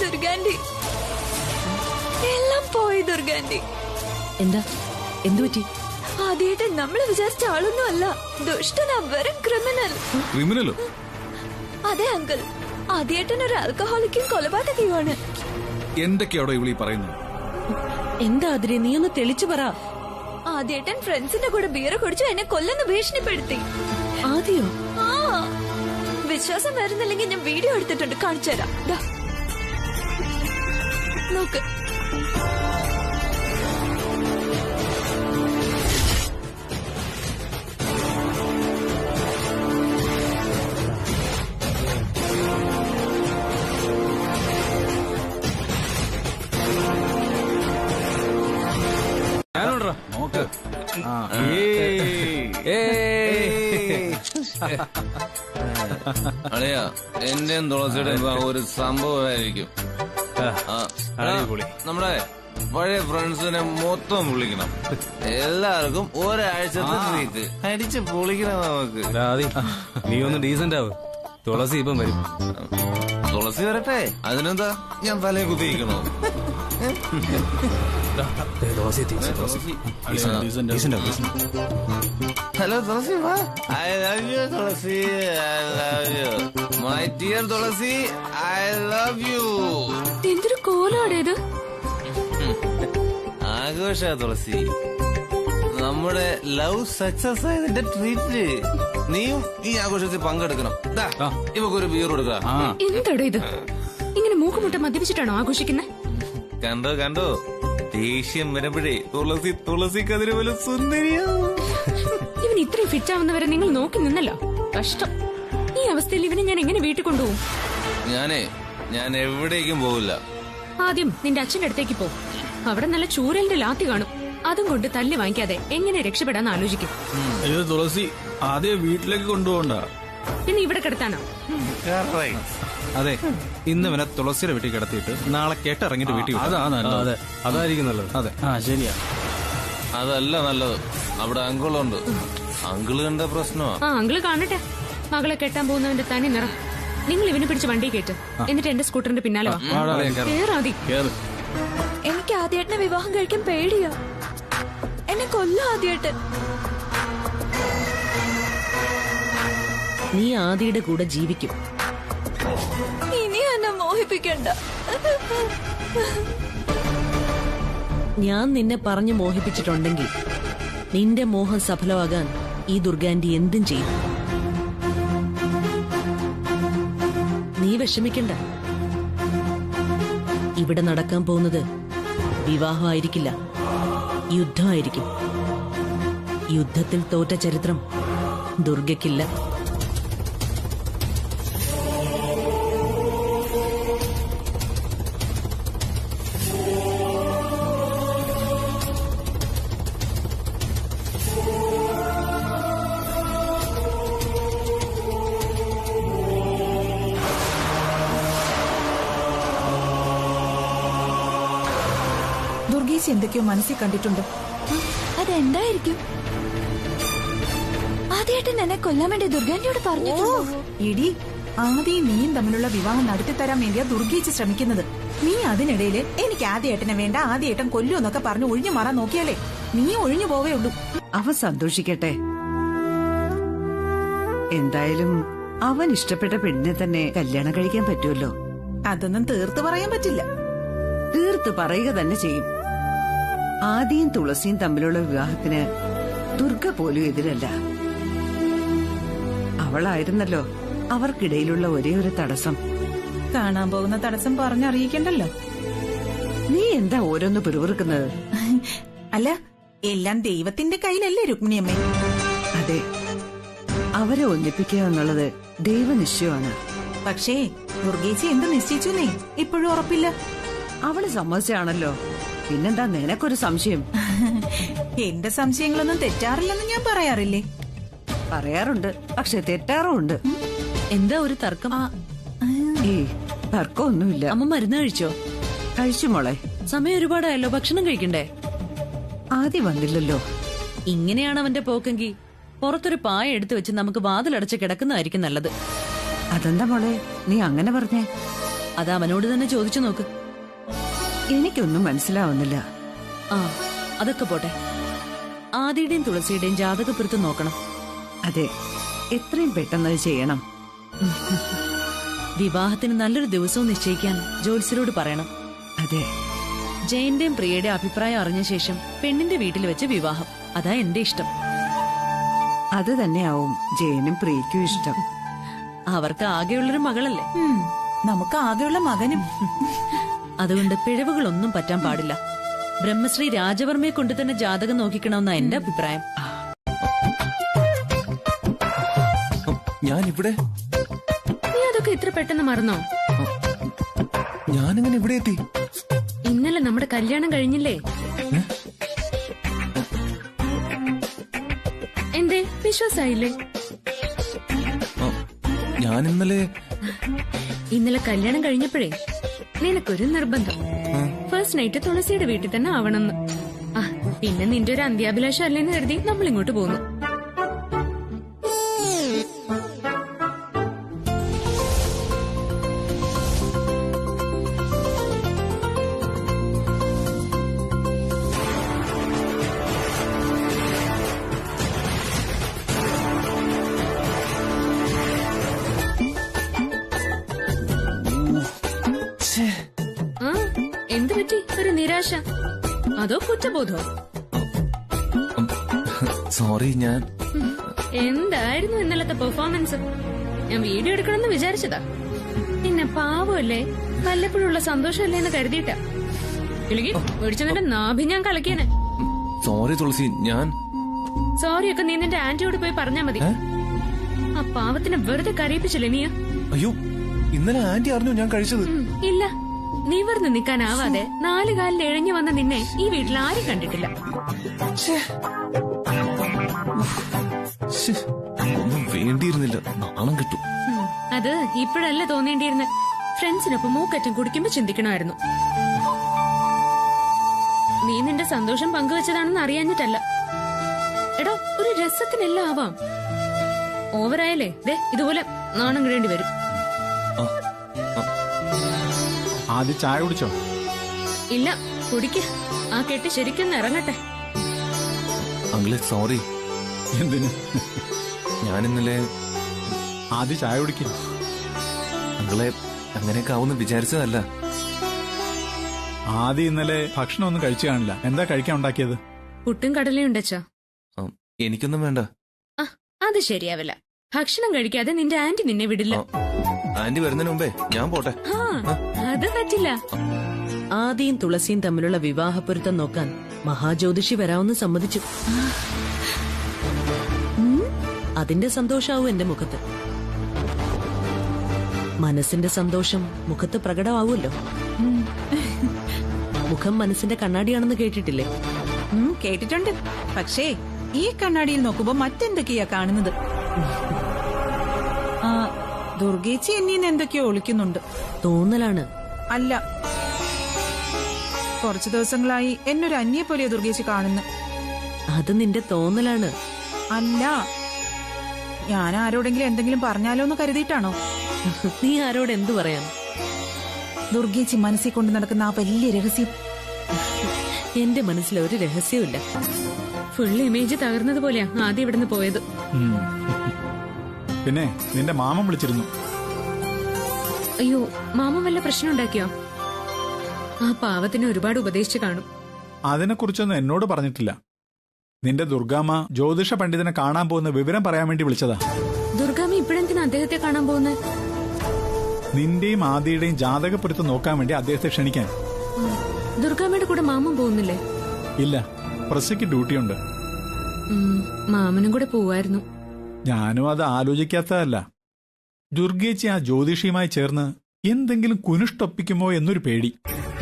Speaker 6: ദുർഗാന്റി, എല്ലാം പോയി ദുർഗാന്റി.
Speaker 5: എന്താ, എന്തു പറ്റി?
Speaker 6: ആദ്യമായിട്ട് നമ്മൾ വിചാരിച്ച ആളൊന്നും അല്ല, ദുഷ്ടനാ, വെറും ക്രിമിനൽ.
Speaker 2: ക്രിമിനലോ?
Speaker 6: അതെ അങ്കിൾ, ആദ്യേട്ടൻ ഒരു ആൽക്കഹോളിക്കും കൊലപാതകയുമാണ്.
Speaker 2: എന്തൊക്കെയാണോ ഇവളീ പറയുന്നത്?
Speaker 5: എന്താ അതിരെ, നീ ഒന്ന് തെളിച്ചു പറ.
Speaker 6: ആദ്യേട്ടൻ ഫ്രണ്ട്സിന്റെ കൂടെ ബിയർ കുടിച്ചു എന്നെ കൊല്ലെന്ന് ഭീഷണിപ്പെടുത്തി.
Speaker 5: ആദ്യോ?
Speaker 6: ആ, വിശ്വാസം വരുന്നില്ലെങ്കിൽ ഞാൻ വീഡിയോ എടുത്തിട്ടുണ്ട്, കാണിച്ചു തരാം. നോക്ക്.
Speaker 11: നോക്ക്.
Speaker 12: അളിയാ, എന്റെയും തുളസിയുടെ ഒരു സംഭവമായിരിക്കും. നമ്മുടെ പഴയ ഫ്രണ്ട്സിനെ മൊത്തം വിളിക്കണം. എല്ലാവർക്കും ഒരാഴ്ചത്തെ ട്രീറ്റ് അടിച്ച് പൊളിക്കണം നമുക്ക്.
Speaker 11: നീ ഒന്ന് ഡീസന്റ് ആവ്, തുളസി ഇപ്പം വരും.
Speaker 12: തുളസി വരട്ടെ, അതിനെന്താ ഞാൻ തലയെ കുത്തിയിരിക്കണോ? Hello Tulasi, I love you Tulasi, I love you my dear Tulasi, I love you.
Speaker 1: എന്തൊരു കോലാടേത്?
Speaker 12: ആഘോഷ തുളസി, നമ്മുടെ ലവ് സക്സസ് ആയതിന്റെ ട്രീറ്റ്. നീയും ഈ ആഘോഷത്തിൽ പങ്കെടുക്കണം. ഇവക്കൊരു ബിയർ കൊടുക്കാം.
Speaker 1: എന്താടോ ഇത്? ഇങ്ങനെ മൂക്കുമുട്ട മദ്യപിച്ചിട്ടാണോ ആഘോഷിക്കുന്നത്?
Speaker 12: കണ്ടോ കണ്ടോ, ദേഷ്യം വരുമ്പോഴേ തുളസി തുളസിക്കതിരെ പോലെ സുന്ദരിയോ.
Speaker 1: ഇവൻ ഇത്രയും ഫിറ്റ് ആവുന്നവരെ നിങ്ങൾ നോക്കി നിന്നല്ലോ. കഷ്ടം. ഈ അവസ്ഥയിൽ ഇവനെ ഞാൻ എങ്ങനെ വീട്ടിൽ കൊണ്ടുപോകും?
Speaker 12: ഞാൻ എവിടേക്കും പോവില്ല.
Speaker 1: ആദ്യം നിന്റെ അച്ഛന്റെ അടുത്തേക്ക് പോ. അവിടെ നല്ല ചൂരലിന്റെ ലാത്തി കാണും. അതും കൊണ്ട് തല്ലി വാങ്ങിക്കാതെ എങ്ങനെ രക്ഷപ്പെടാന്ന് ആലോചിക്കും.
Speaker 11: ഇത് തുളസി ആദ്യം വീട്ടിലേക്ക് കൊണ്ടുപോകണ്ട.
Speaker 1: പിന്നെ ഇവിടെ കിടത്താനോ?
Speaker 13: അതെ, ഇന്ന് ഇവനെ തുളസിയുടെ വീട്ടിൽ കിടത്തിയിട്ട് നാളെ കേട്ടിറങ്ങിട്ട് വീട്ടിൽ
Speaker 11: അതെ, അതായിരിക്കും നല്ലത്.
Speaker 13: അതെ,
Speaker 11: ശരിയാ.
Speaker 12: അതല്ല നല്ലത്, അവിടെ അങ്കിളുണ്ട്. അങ്കിള് കണ്ട പ്രശ്നമാ.
Speaker 1: അങ്കിള് കാണട്ടെ മകളെ കെട്ടാൻ പോകുന്നവന്റെ തനി നിറം. നിങ്ങൾ ഇവനെ പിടിച്ച് വണ്ടി കയറ്റ്, എന്നിട്ട് എന്റെ സ്കൂട്ടറിന്റെ പിന്നാലെ വാ. കേറാതി.
Speaker 6: എനിക്ക് ആദ്യേട്ടനെ വിവാഹം കഴിക്കാൻ പേടിയാ. എന്നെ കൊല്ല ആദ്യേട്ടൻ.
Speaker 5: നീ ആദിയുടെ കൂടെ ജീവിക്കും.
Speaker 6: ഇനി എന്നെ മോഹിപ്പിക്കണ്ട.
Speaker 5: ഞാൻ നിന്നെ പറഞ്ഞു മോഹിപ്പിച്ചിട്ടുണ്ടെങ്കിൽ നിന്റെ മോഹം സഫലമാകാൻ ഈ ദുർഗാന്റി എന്തും ചെയ്യും. നീ വിഷമിക്കണ്ട. ഇവിടെ നടക്കാൻ പോകുന്നത് വിവാഹമായിരിക്കില്ല, യുദ്ധമായിരിക്കും. യുദ്ധത്തിൽ തോറ്റ ചരിത്രം ദുർഗയ്ക്കില്ല.
Speaker 7: ദുർഗേച്ചി എന്തൊക്കെയോ മനസ്സിൽ കണ്ടിട്ടുണ്ട്.
Speaker 6: അതെന്തായിരിക്കും? ആദ്യേട്ടൻ എന്നെ കൊല്ലാൻ വേണ്ടി ദുർഗാന്റിയോട് പറഞ്ഞിട്ടുണ്ടോ?
Speaker 7: ഇടി, ആദ്യം നീയും തമ്മിലുള്ള വിവാഹം നടത്തിത്തരാൻ വേണ്ടിയാ ദുർഗേച്ചി ശ്രമിക്കുന്നത്. നീ അതിനിടയില് എനിക്ക് ആദ്യേട്ടനെ വേണ്ട, ആദ്യേട്ടൻ കൊല്ലുമെന്നൊക്കെ പറഞ്ഞ് ഒഴിഞ്ഞു മാറാൻ നോക്കിയാലേ നീ ഒഴിഞ്ഞു പോവേ ഉള്ളൂ.
Speaker 10: അവൻ സന്തോഷിക്കട്ടെ. എന്തായാലും അവൻ ഇഷ്ടപ്പെട്ട പെണ്ണിനെ തന്നെ കല്യാണം കഴിക്കാൻ പറ്റുമല്ലോ.
Speaker 7: അതൊന്നും തീർത്ത് പറയാൻ പറ്റില്ല.
Speaker 10: തീർത്ത് പറയുക തന്നെ ചെയ്യും. ആദിയും തുളസിയും തമ്മിലുള്ള വിവാഹത്തിന് ദുർഗ പോലും എതിരല്ല. അവളായിരുന്നല്ലോ അവർക്കിടയിലുള്ള ഒരേ ഒരു തടസ്സം.
Speaker 7: കാണാൻ പോകുന്ന തടസ്സം പറഞ്ഞറിയിക്കണ്ടല്ലോ.
Speaker 10: നീ എന്താ ഓരോന്ന് പിറുപിറുക്കുന്നത്?
Speaker 7: അല്ല, എല്ലാം ദൈവത്തിന്റെ കയ്യിലല്ലേ രുക്മിണിയമ്മേ?
Speaker 10: അതെ, അവരെ ഒന്നിപ്പിക്കുക എന്നുള്ളത് ദൈവനിശ്ചയമാണ്.
Speaker 7: പക്ഷേ ദുർഗേച്ചി എന്ത് നിശ്ചയിച്ചു ഇപ്പോഴും ഉറപ്പില്ല.
Speaker 10: അവള് സമ്മതിച്ചാണല്ലോ. പിന്നെന്താ നിനക്കൊരു സംശയം?
Speaker 7: എന്റെ സംശയങ്ങളൊന്നും തെറ്റാറില്ലെന്ന് ഞാൻ പറയാറില്ലേ?
Speaker 10: പറയാറുണ്ട്, പക്ഷെ തെറ്റാറുമുണ്ട്.
Speaker 5: എന്താ ഒരു തർക്കം?
Speaker 10: തർക്കമൊന്നുമില്ല.
Speaker 5: അമ്മ മരുന്ന് കഴിച്ചോ?
Speaker 10: കഴിച്ചു മോളെ.
Speaker 5: സമയം ഒരുപാടായല്ലോ, ഭക്ഷണം കഴിക്കണ്ടേ?
Speaker 10: ആദ്യം വന്നില്ലല്ലോ.
Speaker 5: ഇങ്ങനെയാണ് അവന്റെ പോക്കെങ്കിൽ പുറത്തൊരു പായ എടുത്തു വെച്ച് നമുക്ക് വാതിലടച്ച് കിടക്കുന്നതായിരിക്കും നല്ലത്.
Speaker 10: അതെന്താ മോളെ നീ അങ്ങനെ പറഞ്ഞേ?
Speaker 5: അത് അവനോട് തന്നെ ചോദിച്ചു നോക്ക്.
Speaker 10: എനിക്കൊന്നും മനസ്സിലാവുന്നില്ല.
Speaker 5: അതൊക്കെ പോട്ടെ, ആദിയുടെയും തുളസിയുടെയും ജാതകപ്പുറത്ത് നോക്കണം.
Speaker 10: അതെ, എത്രയും പെട്ടെന്ന് അത് ചെയ്യണം.
Speaker 5: വിവാഹത്തിന് നല്ലൊരു ദിവസവും നിശ്ചയിക്കാൻ ജോത്സ്യരോട് പറയണം.
Speaker 10: അതെ,
Speaker 5: ജയന്റെയും പ്രിയയുടെ അഭിപ്രായം അറിഞ്ഞ ശേഷം പെണ്ണിന്റെ വീട്ടിൽ വെച്ച് വിവാഹം. അതാ എന്റെ ഇഷ്ടം.
Speaker 10: അത് തന്നെയാവും ജയനും പ്രിയയ്ക്കും ഇഷ്ടം.
Speaker 5: അവർക്ക് ആകെയുള്ളൊരു മകളല്ലേ?
Speaker 7: നമുക്ക് ആകെയുള്ള മകനും.
Speaker 5: അതുകൊണ്ട് പിഴവുകളൊന്നും പറ്റാൻ പാടില്ല. ബ്രഹ്മശ്രീ രാജവർമ്മയെ കൊണ്ട് തന്നെ ജാതകം നോക്കിക്കണമെന്നാ എന്റെ അഭിപ്രായം.
Speaker 4: ഞാനിവിടെ?
Speaker 1: നീ അതൊക്കെ ഇത്ര പെട്ടെന്ന് മറന്നോ?
Speaker 4: ഞാനിങ്ങനെ ഇവിടെ എത്തി?
Speaker 1: ഇന്നലെ നമ്മുടെ കല്യാണം കഴിഞ്ഞില്ലേ? എന്തേ വിശ്വാസായില്ലേ?
Speaker 4: ഞാൻ ഇന്നലെ
Speaker 1: കല്യാണം കഴിഞ്ഞപ്പോഴേ നിനക്കൊരു നിർബന്ധം, ഫസ്റ്റ് നൈറ്റ് തുളസിയുടെ വീട്ടിൽ തന്നെ ആവണമെന്ന്. പിന്നെ നിന്റെ ഒരു അന്ത്യാഭിലാഷം അല്ലേന്ന് കരുതി നമ്മൾ ഇങ്ങോട്ട് പോന്നു. എന്ത് പറ്റി? ഒരു നിരാശ? അതോ കുറ്റബോധോ?
Speaker 4: സോറി. ഞാൻ
Speaker 1: എന്തായിരുന്നു ഇന്നലത്തെ പെർഫോമൻസ്? ഞാൻ വീഡിയോ എടുക്കണമെന്ന് വിചാരിച്ചതാ. പിന്നെ പാവല്ലേ, വല്ലപ്പോഴുള്ള സന്തോഷമല്ലേന്ന് കരുതിയിട്ടാ. കിളികി മേടിച്ചതിന്റെ നാഭി ഞാൻ കളിക്കാനെ.
Speaker 4: സോറി തുളസി. ഞാൻ
Speaker 1: സോറിയൊക്കെ നീ നിന്റെ ആന്റിയോട് പോയി പറഞ്ഞാ മതി. ആ പാവത്തിനെ വെറുതെ കരയിപ്പിച്ചില്ലേ നീ?
Speaker 4: അയ്യോ, ഇന്നലെ ആന്റി അറിഞ്ഞു ഞാൻ കഴിച്ചത്?
Speaker 1: ഇല്ല, നിവർന്ന് നിൽക്കാനാവാതെ 4 കാലിൽ എഴഞ്ഞു വന്ന നിന്നെ ഈ വീട്ടിൽ ആരും കണ്ടിട്ടില്ല.
Speaker 4: ഒന്നും വേണ്ടിയിരുന്നില്ല, നാണം കിട്ടും.
Speaker 1: അത് ഇപ്പോഴല്ല തോന്നേണ്ടിയിരുന്നെ. ഫ്രണ്ട്സിനൊപ്പം മൂക്കറ്റം കുടിക്കുമ്പോ ചിന്തിക്കണമായിരുന്നു. നീ നിന്റെ സന്തോഷം പങ്കുവെച്ചതാണെന്ന് അറിയാഞ്ഞിട്ടല്ല. എടോ, ഒരു രസത്തിനെല്ലാം ആവാം. ഓവറായാലേ ഇതുപോലെ നാണം കിടേണ്ടി വരും.
Speaker 9: ആദ്യം ചായ കുടിച്ചോ?
Speaker 1: ഇല്ല, കുടിക്ക. ആ കെട്ടി ശരിക്കും ഇറങ്ങട്ടെ.
Speaker 4: അങ്കിളെ സോറി.
Speaker 9: എന്തിന്?
Speaker 4: ഞാനിന്നലെ
Speaker 9: ആദ്യം ചായ കുടിക്കും.
Speaker 4: അങ്കിളെ അങ്ങനെയൊക്കെ ആവുമെന്ന് വിചാരിച്ചതല്ല.
Speaker 9: ആദ്യം ഇന്നലെ ഭക്ഷണമൊന്നും കഴിച്ചു കാണില്ല. എന്താ കഴിക്കാൻ ഉണ്ടാക്കിയത്?
Speaker 1: പുട്ടും കടലയും ഉണ്ടച്ചാ.
Speaker 4: എനിക്കൊന്നും വേണ്ട.
Speaker 1: അത് ശരിയാവില്ല. ഭക്ഷണം കഴിക്കാതെ നിന്റെ ആന്റി നിന്നെ വിടില്ല.
Speaker 4: ആന്റി വരുന്നതിന് മുമ്പേ ഞാൻ പോട്ടെ.
Speaker 1: അത് പറ്റില്ല.
Speaker 5: ആദിയും തുളസിയും തമ്മിലുള്ള വിവാഹപ്പൊരുത്തം നോക്കാൻ മഹാജ്യോതിഷി വരാമെന്ന് സമ്മതിച്ചു. അതിന്റെ സന്തോഷാവും എന്റെ മുഖത്ത്. മനസ്സിന്റെ സന്തോഷം മുഖത്ത് പ്രകടമാവുമല്ലോ. മുഖം മനസ്സിന്റെ കണ്ണാടിയാണെന്ന് കേട്ടിട്ടില്ലേ?
Speaker 7: കേട്ടിട്ടുണ്ട്. പക്ഷേ ഈ കണ്ണാടിയിൽ നോക്കുമ്പോ മറ്റെന്തൊക്കെയാ കാണുന്നത്? ദുർഗേച്ചി എന്നീന്ന് എന്തൊക്കെയോ ഒളിക്കുന്നുണ്ട്.
Speaker 5: തോന്നലാണ്.
Speaker 7: അല്ല, കുറച്ചു ദിവസങ്ങളായി എന്നൊരു അന്യെ പോലെയോ ദുർഗേച്ചി കാണുന്നു.
Speaker 5: അത് നിന്റെ തോന്നലാണ്.
Speaker 7: അല്ല, ഞാൻ ആരോടെങ്കിലും എന്തെങ്കിലും പറഞ്ഞാലോ എന്ന് കരുതിയിട്ടാണോ?
Speaker 5: നീ ആരോട് എന്തു പറയാൻ?
Speaker 7: ദുർഗേച്ചി മനസ്സിൽ കൊണ്ട് നടക്കുന്ന ആ വലിയ രഹസ്യം.
Speaker 5: എന്റെ മനസ്സിൽ ഒരു രഹസ്യമില്ല.
Speaker 1: ഫുൾ ഇമേജ് തകർന്നതുപോലെയാ ആദ്യം ഇവിടുന്ന് പോയത്.
Speaker 9: പിന്നെ നിന്റെ മാമൻ വിളിച്ചിരുന്നു.
Speaker 1: അയ്യോ, മാമൻ വല്ല പ്രശ്നം ഉണ്ടാക്കിയോ? ആ പാവത്തിന് ഒരുപാട് ഉപദേശിച്ചു കാണും.
Speaker 9: അതിനെക്കുറിച്ചൊന്നും എന്നോട് പറഞ്ഞിട്ടില്ല. നിന്റെ ദുർഗാമ്മ ജ്യോതിഷ പണ്ഡിതനെ കാണാൻ പോകുന്ന വിവരം പറയാൻ വേണ്ടി വിളിച്ചതാ.
Speaker 1: ദുർഗാമ്മ ഇപ്പോഴെന്തിനാ അദ്ദേഹത്തെ കാണാൻ പോകുന്നത്?
Speaker 9: നിന്റെയും ആദിയുടെയും ജാതകപ്പൊരുത്തം നോക്കാൻ വേണ്ടി അദ്ദേഹത്തെ ക്ഷണിക്കാൻ.
Speaker 1: ദുർഗാമ്മയുടെ കൂടെ മാമൻ പോകുന്നില്ലേ?
Speaker 9: ഇല്ല, പ്രസയ്ക്ക് ഡ്യൂട്ടിയുണ്ട്.
Speaker 1: മാമനും കൂടെ പോവായിരുന്നു.
Speaker 9: ഞാനും അത് ആലോചിക്കാത്തതല്ല. ദുർഗേച്ചി ആ ജ്യോതിഷിയുമായി ചേർന്ന് എന്തെങ്കിലും കുനിഷ്ടൊപ്പിക്കുമോ എന്നൊരു പേടി.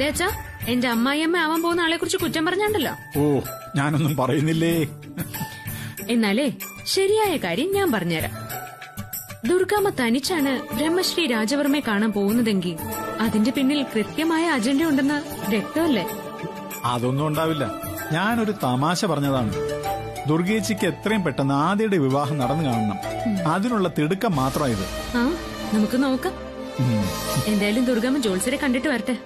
Speaker 1: രേച്ചാ, എന്റെ അമ്മായിയമ്മ ആവാൻ പോകുന്ന ആളെ കുറിച്ച് കുറ്റം പറഞ്ഞാണ്ടല്ലോ.
Speaker 9: ഓ, ഞാനൊന്നും പറയുന്നില്ലേ.
Speaker 1: എന്നാലേ ശരിയായ കാര്യം ഞാൻ പറഞ്ഞുതരാം. ദുർഗാമ്മ തനിച്ചാണ് ബ്രഹ്മശ്രീ രാജവർമ്മയെ കാണാൻ പോകുന്നതെങ്കിൽ അതിന്റെ പിന്നിൽ കൃത്യമായ അജണ്ട ഉണ്ടെന്ന് വ്യക്തമല്ലേ?
Speaker 9: അതൊന്നും ഉണ്ടാവില്ല. ഞാനൊരു തമാശ പറഞ്ഞതാണ്. ദുർഗേച്ചിക്ക് എത്രയും പെട്ടെന്ന് ആദ്യയുടെ വിവാഹം നടന്നു കാണണം. അതിനുള്ള തിടുക്കം മാത്രമായത്.
Speaker 1: നമുക്ക് നോക്കാം. എന്തായാലും ദുർഗാമ്മ ജോത്സ്യരെ കണ്ടിട്ട് വരട്ടെ.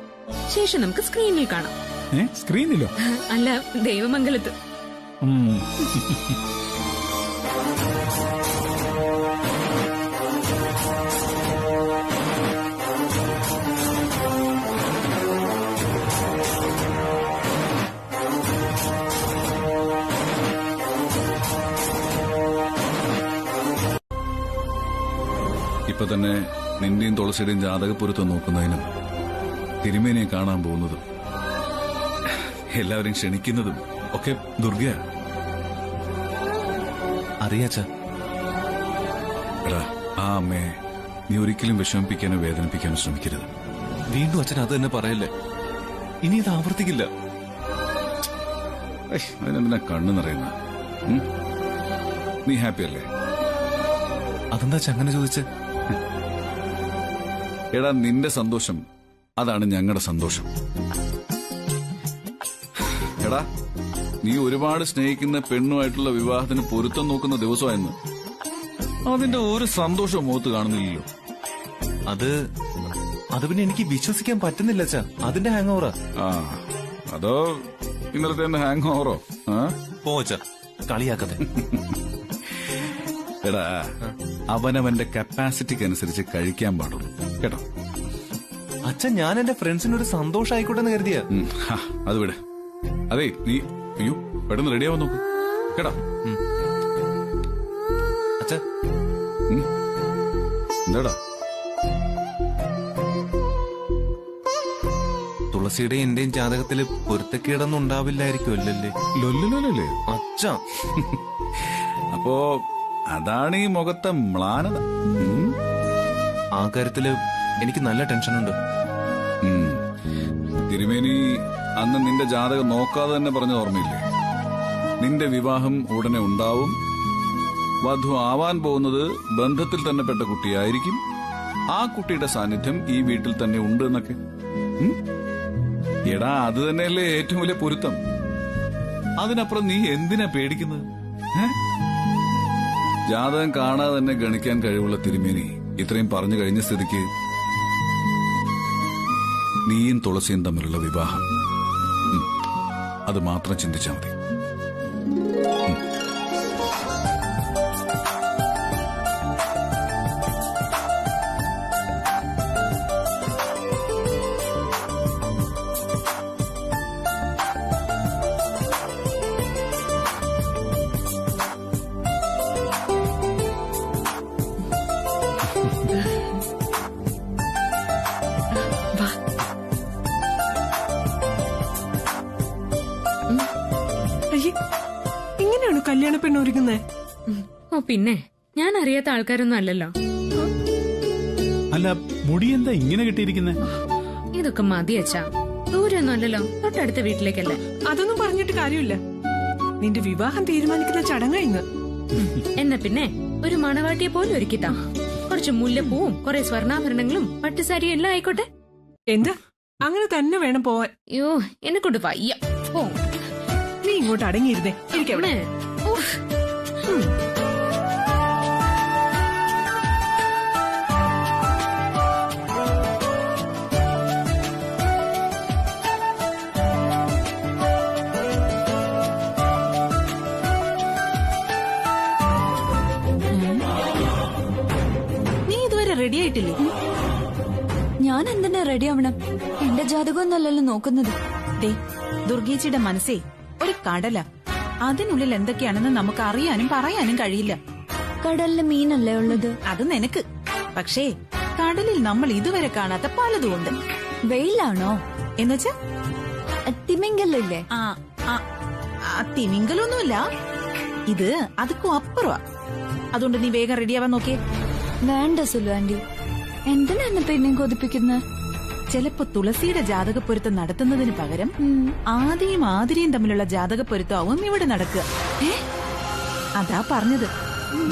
Speaker 1: ശേഷം നമുക്ക് സ്ക്രീനിൽ കാണാം.
Speaker 9: സ്ക്രീനിലോ?
Speaker 1: അല്ല, ദൈവമംഗലത്ത്.
Speaker 2: ഇപ്പൊ തന്നെ നിന്റെയും തുളസിയുടെയും ജാതകപ്പൊരുത്തം നോക്കുന്നതിനും തിരുമേനിയെ കാണാൻ പോകുന്നതും എല്ലാവരെയും ക്ഷണിക്കുന്നതും ഒക്കെ ദുർഗയാണ്.
Speaker 4: അറിയാച്ചാ.
Speaker 2: എടാ, ആ അമ്മയെ നീ ഒരിക്കലും വിഷമിപ്പിക്കാനോ വേദനിപ്പിക്കാനോ ശ്രമിക്കരുത്.
Speaker 4: വീണ്ടും അച്ഛൻ അത് തന്നെ പറയല്ലേ. ഇനി ഇത് ആവർത്തിക്കില്ല.
Speaker 2: അതിനെന്തിനാ കണ്ണു നിറയുന്ന? നീ ഹാപ്പി അല്ലേ?
Speaker 4: അതെന്താ അങ്ങനെ ചോദിച്ചേ?
Speaker 2: എടാ, നിന്റെ സന്തോഷം അതാണ് ഞങ്ങളുടെ സന്തോഷം. എടാ, നീ ഒരുപാട് സ്നേഹിക്കുന്ന പെണ്ണുമായിട്ടുള്ള വിവാഹത്തിന് പൊരുത്തം നോക്കുന്ന ദിവസമായിരുന്നു. അതിന്റെ ഒരു സന്തോഷവും മുഖത്ത് കാണുന്നില്ലല്ലോ.
Speaker 4: അത് പിന്നെ എനിക്ക് വിശ്വസിക്കാൻ പറ്റുന്നില്ല അച്ഛാ. അതിന്റെ ഹാങ് ഓവറാ.
Speaker 2: അതോ ഇന്നലത്തെ ഹാങ് ഓവറോ?
Speaker 4: പോച്ച കളിയാക്കത്തെ.
Speaker 2: എടാ, അവനവന്റെ കപ്പാസിറ്റിക്ക് അനുസരിച്ച് കഴിക്കാൻ പാടുള്ളൂ കേട്ടോ.
Speaker 4: അച്ഛൻ, ഞാൻ എന്റെ ഫ്രണ്ട്സിന് ഒരു സന്തോഷം ആയിക്കോട്ടെ എന്ന് കരുതിയാ.
Speaker 2: അത് വിട്. അതെ, നീ അയ്യോ പെട്ടെന്ന് റെഡിയാവാൻ നോക്ക് കേട്ടോ.
Speaker 4: അച്ഛാ,
Speaker 2: എന്താടാ?
Speaker 4: തുളസിയുടെ എന്റെയും ജാതകത്തില് പൊരുത്തക്കേടൊന്നും ഉണ്ടാവില്ലായിരിക്കും അല്ലല്ലേ?
Speaker 2: ലൊല്ലുലൊല്ലേ
Speaker 4: അച്ഛാ.
Speaker 2: അപ്പോ അതാണ് ഈ മുഖത്തെ മ്ലാനത.
Speaker 4: ആ കാര്യത്തില് എനിക്ക് നല്ല ടെൻഷനുണ്ട്.
Speaker 2: തിരുമേനി അന്ന് നിന്റെ ജാതകം നോക്കാതെ തന്നെ പറഞ്ഞ ഓർമ്മയില്ലേ? നിന്റെ വിവാഹം ഉടനെ ഉണ്ടാവും, വധു ആവാൻ പോകുന്നത് ബന്ധത്തിൽ തന്നെ പെട്ട കുട്ടിയായിരിക്കും, ആ കുട്ടിയുടെ സാന്നിധ്യം ഈ വീട്ടിൽ തന്നെ ഉണ്ട് എന്നൊക്കെ. എടാ, അത് തന്നെയല്ലേ ഏറ്റവും വലിയ പൊരുത്തം. അതിനപ്പുറം നീ എന്തിനാ പേടിക്കുന്നത്? ജാതകം കാണാതെ തന്നെ ഗണിക്കാൻ കഴിവുള്ള തിരുമേനി ഇത്രയും പറഞ്ഞു കഴിഞ്ഞ സ്ഥിതിക്ക് നീയും തുളസിയും തമ്മിലുള്ള വിവാഹം അത് മാത്രം ചിന്തിച്ചാൽ മതി.
Speaker 8: ഇങ്ങനെയാണ് കല്യാണ പെണ്ണ് ഒരുങ്ങുന്നേ?
Speaker 1: ഓ പിന്നെ, ഞാൻ അറിയാത്ത ആൾക്കാരൊന്നും അല്ലല്ലോ.
Speaker 9: അല്ല, മുടി എന്താ ഇങ്ങനെ കിട്ടിയിരിക്കുന്നേ?
Speaker 1: ഇതൊക്കെ മതി അച്ഛാ, ദൂരൊന്നും അല്ലല്ലോ, തൊട്ടടുത്ത വീട്ടിലേക്കല്ലേ.
Speaker 8: അതൊന്നും പറഞ്ഞിട്ട് കാര്യമില്ല. നിന്റെ വിവാഹം തീരുമാനിക്കുന്ന ചടങ്ങാ ഇന്ന്.
Speaker 1: എന്നാ പിന്നെ ഒരു മണവാട്ടിയെ പോലും ഒരുക്കിത്താ. കുറച്ച് മുല്ലപ്പൂവും കുറെ സ്വർണ്ണാഭരണങ്ങളും പട്ടുസാരിയും എല്ലാം ആയിക്കോട്ടെ.
Speaker 8: എന്താ, അങ്ങനെ തന്നെ വേണം പോവാൻ.
Speaker 1: അയ്യോ, എന്നെ കൊണ്ട് വയ്യ.
Speaker 8: നീ ഇങ്ങോട്ട് അടങ്ങിയിരുന്നേ. എനിക്കവിടെ
Speaker 7: നീ ഇതുവരെ റെഡി ആയിട്ടില്ലേ?
Speaker 6: ഞാൻ എന്തിനാ റെഡി ആവണം? എന്റെ ജാതകമൊന്നല്ലല്ലോ നോക്കുന്നത്.
Speaker 7: ദേ, ദുർഗേച്ചിയുടെ മനസ്സേ ഒരു കടല. അതിനുള്ളിൽ എന്തൊക്കെയാണെന്ന് നമുക്ക് അറിയാനും പറയാനും കഴിയില്ല.
Speaker 6: കടലില് മീനല്ലേ ഉള്ളത്?
Speaker 7: അത് നിനക്ക്. പക്ഷേ കടലിൽ നമ്മൾ ഇതുവരെ കാണാത്ത പലതും ഉണ്ട്.
Speaker 6: വെയിലാണോ?
Speaker 7: എന്നുവെച്ചാ
Speaker 6: തിമിംഗലല്ലേ?
Speaker 7: തിമിംഗലൊന്നുമില്ല, ഇത് അതുക്കും അപ്പുറമാ. അതുകൊണ്ട് നീ വേഗം റെഡിയാവാൻ നോക്കിയേ.
Speaker 6: വേണ്ട സുലു ആന്റി, എന്തിനാ എന്നെ പിന്നെയും കൊതിപ്പിക്കുന്നത്?
Speaker 7: ചിലപ്പോ തുളസിയുടെ ജാതകപ്പൊരുത്തം നടത്തുന്നതിന് പകരം ആദിയും ആതിരയും തമ്മിലുള്ള ജാതകപ്പൊരുത്തമാവും ഇവിടെ നടക്കുക. അതാ പറഞ്ഞത്,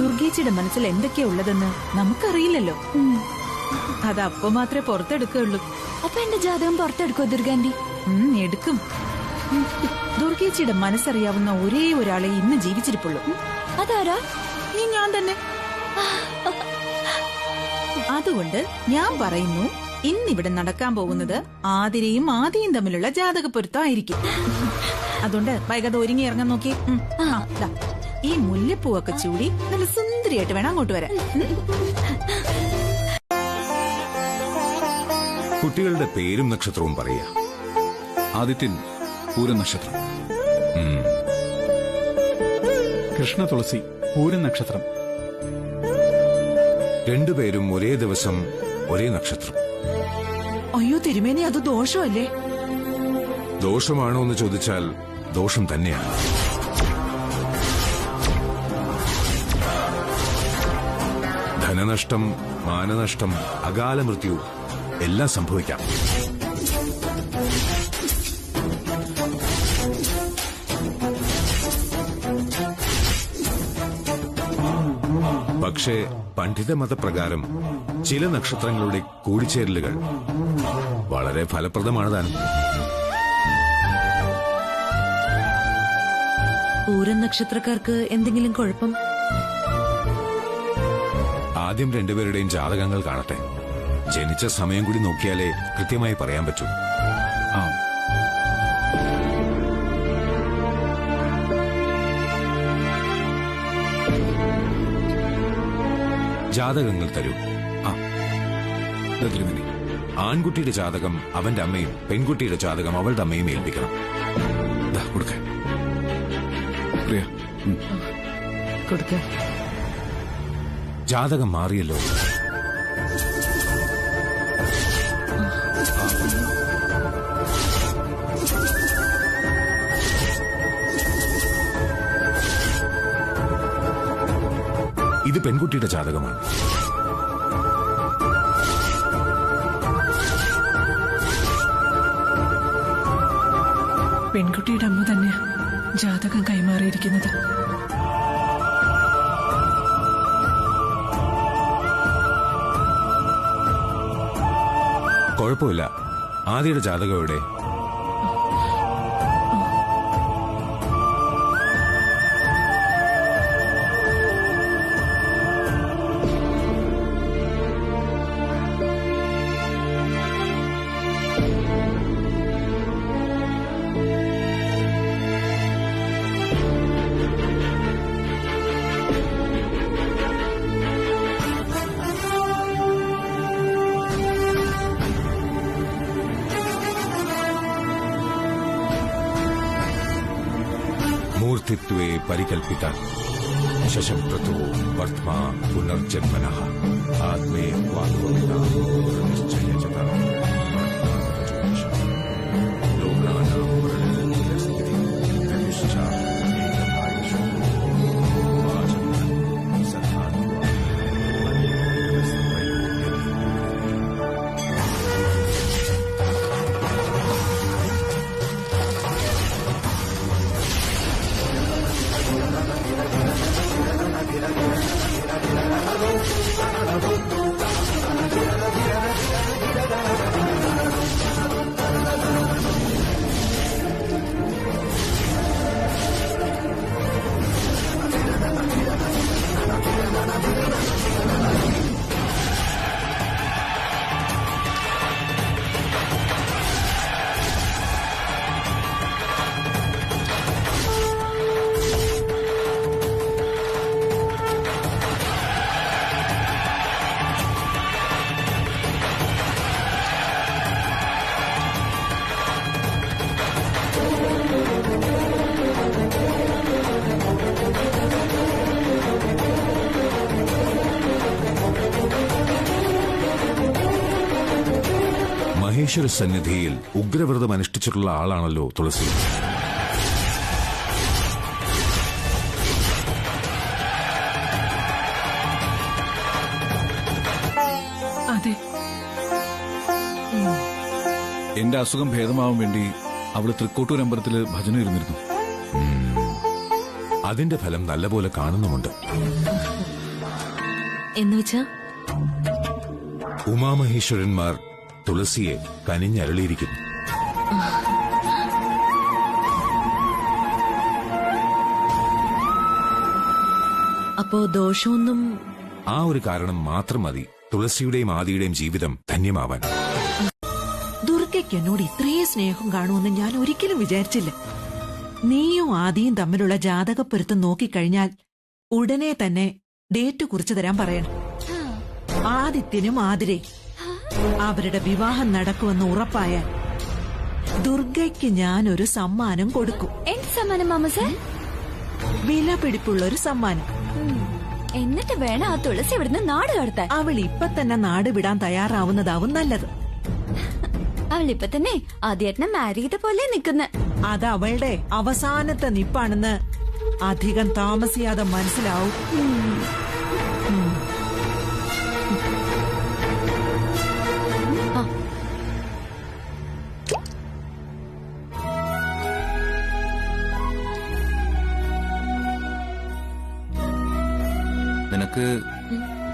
Speaker 7: ദുർഗേച്ചിയുടെ മനസ്സിൽ എന്തൊക്കെയാ ഉള്ളതെന്ന് നമുക്കറിയില്ലല്ലോ. അതപ്പോ മാത്രമേ പുറത്തെടുക്കുള്ളൂ.
Speaker 6: അപ്പൊ എന്റെ ജാതകം പുറത്തെടുക്കോ ദുർഗാന്റി?
Speaker 7: എടുക്കും. ദുർഗേച്ചിയുടെ മനസ്സറിയാവുന്ന ഒരേ ഒരാളെ ഇന്ന് ജീവിച്ചിരിപ്പുള്ളൂ.
Speaker 6: അതാരാ?
Speaker 7: ഈ ഞാൻ തന്നെ. അതുകൊണ്ട് ഞാൻ പറയുന്നു, ഇന്നിവിടെ നടക്കാൻ പോകുന്നത് ആതിരയും ആദിയും തമ്മിലുള്ള ജാതകപ്പൊരുത്തമായിരിക്കും. അതുകൊണ്ട് വൈകാതെ ഒരുങ്ങി ഇറങ്ങാൻ നോക്കി. ഈ മുല്ലപ്പൂവൊക്കെ ചൂടി നല്ല സുന്ദരിയായിട്ട് വേണം അങ്ങോട്ട് വരാൻ.
Speaker 14: കുട്ടികളുടെ പേരും നക്ഷത്രവും പറയാ.
Speaker 2: ആദിത്യൻ പൂരനക്ഷത്രം,
Speaker 9: കൃഷ്ണ തുളസി പൂരനക്ഷത്രം.
Speaker 14: രണ്ടുപേരും ഒരേ ദിവസം ഒരേ നക്ഷത്രം.
Speaker 3: അയ്യോ തിരുമേനി, അത് ദോഷമല്ലേ?
Speaker 14: ദോഷമാണോ എന്ന് ചോദിച്ചാൽ ദോഷം തന്നെയാണ്. ധനനഷ്ടം, മാനനഷ്ടം, അകാല മൃത്യു എല്ലാം സംഭവിക്കാം. പക്ഷേ പണ്ഡിത മതപ്രകാരം ചില നക്ഷത്രങ്ങളുടെ കൂടിച്ചേരലുകൾ വളരെ ഫലപ്രദമാണ് താനും.
Speaker 5: പൂരം നക്ഷത്രക്കാർക്ക് എന്തെങ്കിലും കുഴപ്പം?
Speaker 14: ആദ്യം രണ്ടുപേരുടെയും ജാതകങ്ങൾ കാണട്ടെ. ജനിച്ച സമയം കൂടി നോക്കിയാലേ കൃത്യമായി പറയാൻ പറ്റൂ. ജാതകങ്ങൾ തരൂ. ആൺകുട്ടിയുടെ ജാതകം അവന്റെ അമ്മയും പെൺകുട്ടിയുടെ ജാതകം അവളുടെ അമ്മയും ഏൽപ്പിക്കണം. ജാതകം മാറിയല്ലോ. ഇത് പെൺകുട്ടിയുടെ ജാതകമാണ്.
Speaker 8: പെൺകുട്ടിയുടെ അമ്മ തന്നെയാ ജാതകം കൈമാറിയിരിക്കുന്നത്.
Speaker 14: കുഴപ്പമില്ല. ആദിയുടെ ജാതകം എവിടെ? മൂർത്തിത്വേ പരികൽപ്പിത ശശംപ്രതോ വർത്തമാ പുനർജന്മനഃ ആത്മേ മഹേശ്വര സന്നിധിയിൽ ഉഗ്രവ്രതം അനുഷ്ഠിച്ചിട്ടുള്ള ആളാണല്ലോ തുളസി.
Speaker 8: അതെ.
Speaker 2: എന്റെ അസുഖം ഭേദമാവാൻ വേണ്ടി അവള് തൃക്കോട്ടൂർ അമ്പലത്തില് ഭജന ഇരുന്നിരുന്നു.
Speaker 14: അതിന്റെ ഫലം നല്ലപോലെ കാണുന്നുമുണ്ട്.
Speaker 5: എന്നുവെച്ചാ
Speaker 14: ഉമാമഹേശ്വരന്മാർ തുളസിയെ കനിഞ്ഞരളിയിരിക്കുന്നു.
Speaker 5: അപ്പോ ദോഷമൊന്നും?
Speaker 14: ആ ഒരു കാരണം മാത്രം മതി തുളസിയുടെയും ആദിയുടെയും ജീവിതം ധന്യമാവാൻ.
Speaker 3: ദുർഗയ്ക്ക് എന്നോട് ഇത്രയും സ്നേഹം കാണുമെന്ന് ഞാൻ ഒരിക്കലും വിചാരിച്ചില്ല. നീയും ആദിയും തമ്മിലുള്ള ജാതകപ്പൊരുത്തം നോക്കിക്കഴിഞ്ഞാൽ ഉടനെ തന്നെ ഡേറ്റ് കുറിച്ചു തരാൻ പറയണം. ആദിത്യനും ആതിരയും അവരുടെ വിവാഹം നടക്കുമെന്ന് ഉറപ്പായാൽ ദുർഗയ്ക്ക് ഞാനൊരു സമ്മാനം കൊടുക്കും.
Speaker 6: എന്ത് സമ്മാനം മാമ സാർ?
Speaker 3: വില പിടിപ്പുള്ളൊരു സമ്മാനം.
Speaker 6: എന്നിട്ട് വേണം ആ തുളസി ഇവിടുന്ന് നാട് കടത്താൻ.
Speaker 3: അവൾ ഇപ്പൊ തന്നെ നാട് വിടാൻ തയ്യാറാവുന്നതാവും നല്ലത്.
Speaker 6: അവൾ ഇപ്പൊ തന്നെ ആദ്യേട്ടനെ മാരി ചെയ്ത പോലെ നിൽക്കുന്ന.
Speaker 3: അത് അവളുടെ അവസാനത്തെ നിപ്പാണെന്ന് അധികം താമസിയാതെ മനസ്സിലാവും.
Speaker 4: നിനക്ക്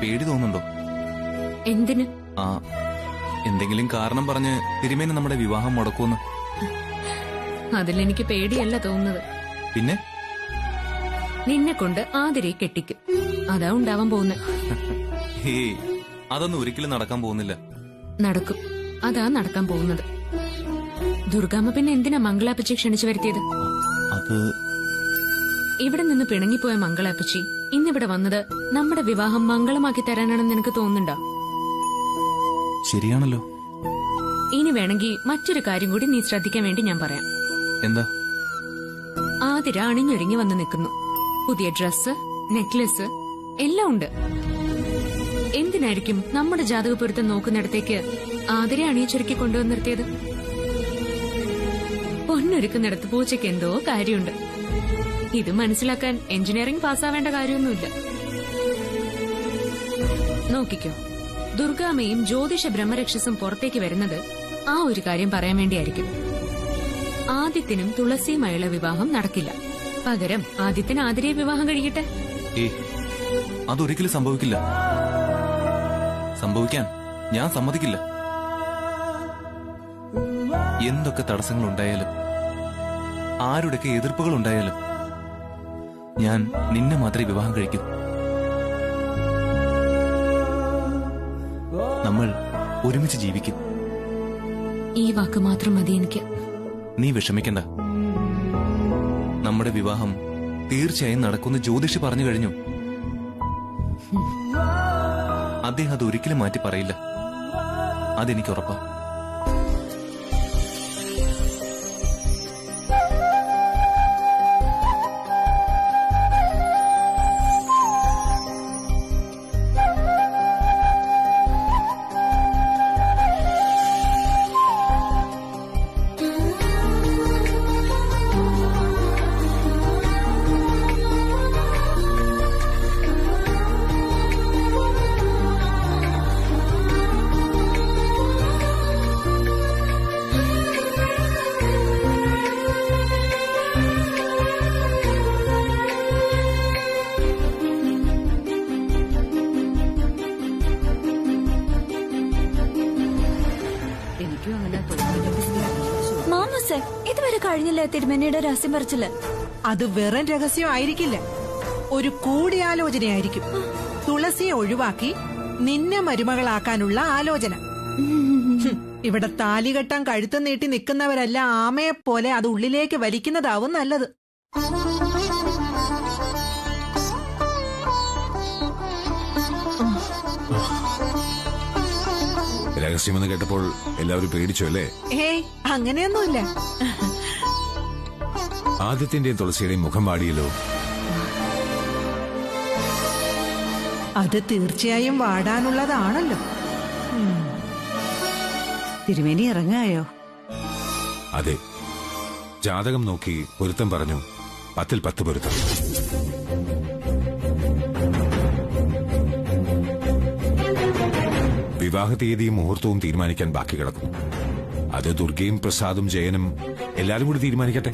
Speaker 4: പേടി തോന്നുന്നുണ്ടോ?
Speaker 1: എന്തിന്?
Speaker 4: ആ, എന്തെങ്കിലും കാരണം പറഞ്ഞ് തിരുമേനി നമ്മുടെ വിവാഹം മുടക്കുമെന്ന്.
Speaker 1: അതിലെനിക്ക് പേടിയല്ല തോന്നുന്നത്.
Speaker 4: പിന്നെ
Speaker 1: നിന്നെ കൊണ്ട് ആതിരയെ കെട്ടിക്കും. അതാ ഉണ്ടാവാൻ പോകുന്നത്.
Speaker 4: അതൊന്നും ഒരിക്കലും നടക്കാൻ പോകുന്നില്ല.
Speaker 1: നടക്കും. അതാ നടക്കാൻ പോകുന്നത്. ദുർഗാമ്മ പിന്നെ എന്തിനാ മംഗളാപ്പച്ചി ക്ഷണിച്ചു വരുത്തിയത്?
Speaker 4: അത്
Speaker 1: ഇവിടെ നിന്ന് പിണങ്ങിപ്പോയ മംഗളാപ്പച്ചി ഇന്നിവിടെ വന്നത് നമ്മുടെ വിവാഹം മംഗളമാക്കി തരാനാണെന്ന് നിനക്ക് തോന്നുന്നുണ്ടോ?
Speaker 4: ശരിയാണല്ലോ.
Speaker 1: ഇനി വേണമെങ്കിൽ മറ്റൊരു കാര്യം കൂടി നീ ശ്രദ്ധിക്കാൻ വേണ്ടി ഞാൻ പറയാം.
Speaker 4: എന്താ?
Speaker 1: ആതിര അണിഞ്ഞൊരുങ്ങി വന്ന് നിൽക്കുന്നു. പുതിയ ഡ്രസ്സ്, നെക്ലസ് എല്ലാം ഉണ്ട്. എന്തിനായിരിക്കും നമ്മുടെ ജാതകപ്പൊരുത്തം നോക്കുന്നിടത്തേക്ക് ആതിര അണിയിച്ചൊരുക്കി കൊണ്ടുവന്ന് നിർത്തിയത്? പൊന്നൊരുക്കുന്നിടത്ത് പൂച്ചയ്ക്ക് എന്തോ കാര്യമുണ്ട്. ഇത് മനസ്സിലാക്കാൻ എഞ്ചിനീയറിംഗ് പാസ്സാവേണ്ട കാര്യമൊന്നുമില്ല. നോക്കിക്കോ, ദുർഗാമ്മയും ജ്യോതിഷ ബ്രഹ്മരക്ഷസും പുറത്തേക്ക് വരുന്നത് ആ ഒരു കാര്യം പറയാൻ വേണ്ടിയായിരിക്കും. ആദിത്യനും തുളസിയുമായുള്ള വിവാഹം നടക്കില്ല. പകരം ആദിത്യന് ആതിരയെ വിവാഹം കഴിക്കട്ടെ.
Speaker 4: അതൊരിക്കലും സംഭവിക്കില്ല. സംഭവിക്കാൻ ഞാൻ സമ്മതിക്കില്ല. എന്തൊക്കെ തടസ്സങ്ങൾ ഉണ്ടായാലും ആരുടെയൊക്കെ എതിർപ്പുകൾ ഉണ്ടായാലും ഞാൻ നിന്നെ മാത്രമേ വിവാഹം കഴിക്കൂ. നമ്മൾ ഒരുമിച്ച് ജീവിക്കും.
Speaker 1: ഈ വാക്ക് മാത്രം മതി എനിക്ക്.
Speaker 4: നീ വിഷമിക്കണ്ട. നമ്മുടെ വിവാഹം തീർച്ചയായും നടക്കുമെന്ന് ജ്യോതിഷി പറഞ്ഞു കഴിഞ്ഞു. അദ്ദേഹം അത് ഒരിക്കലും മാറ്റി പറയില്ല. അതെനിക്ക് ഉറപ്പാ.
Speaker 6: മാമൂസേ, ഇതുവരെ കഴിഞ്ഞില്ലേ തിരുമേനിയുടെ രഹസ്യം പറിച്ചില്ല?
Speaker 3: അത് വെറും രഹസ്യം ആയിരിക്കില്ല, ഒരു കൂടിയാലോചനയായിരിക്കും. തുളസിയെ ഒഴിവാക്കി നിന്നെ മരുമകളാക്കാനുള്ള ആലോചന. ഇവിടെ താലി കെട്ടാൻ കഴുത്ത് നീട്ടി നിൽക്കുന്നവരെല്ലാം ആമയെപ്പോലെ അത് ഉള്ളിലേക്ക് വലിക്കുന്നതാവും നല്ലത്.
Speaker 14: രഹസ്യമെന്ന് കേട്ടപ്പോൾ എല്ലാവരും പേടിച്ചു അല്ലേ?
Speaker 3: ഏയ്, അങ്ങനെയൊന്നുമില്ല.
Speaker 14: ആദിത്യന്റെയും തുളസിയുടെയും മുഖം വാടിയല്ലോ.
Speaker 3: അത് തീർച്ചയായും വാടാനുള്ളതാണല്ലോ.
Speaker 10: തിരുമേനി ഇറങ്ങായോ?
Speaker 14: അതെ, ജാതകം നോക്കി പൊരുത്തം പറഞ്ഞു. 10-ൽ 10 പൊരുത്തം. വിവാഹ തീയതിയും മുഹൂർത്തവും തീരുമാനിക്കാൻ ബാക്കി കിടക്കുന്നു. അത് ദുർഗയും പ്രസാദും ജയനും എല്ലാരും കൂടി തീരുമാനിക്കട്ടെ.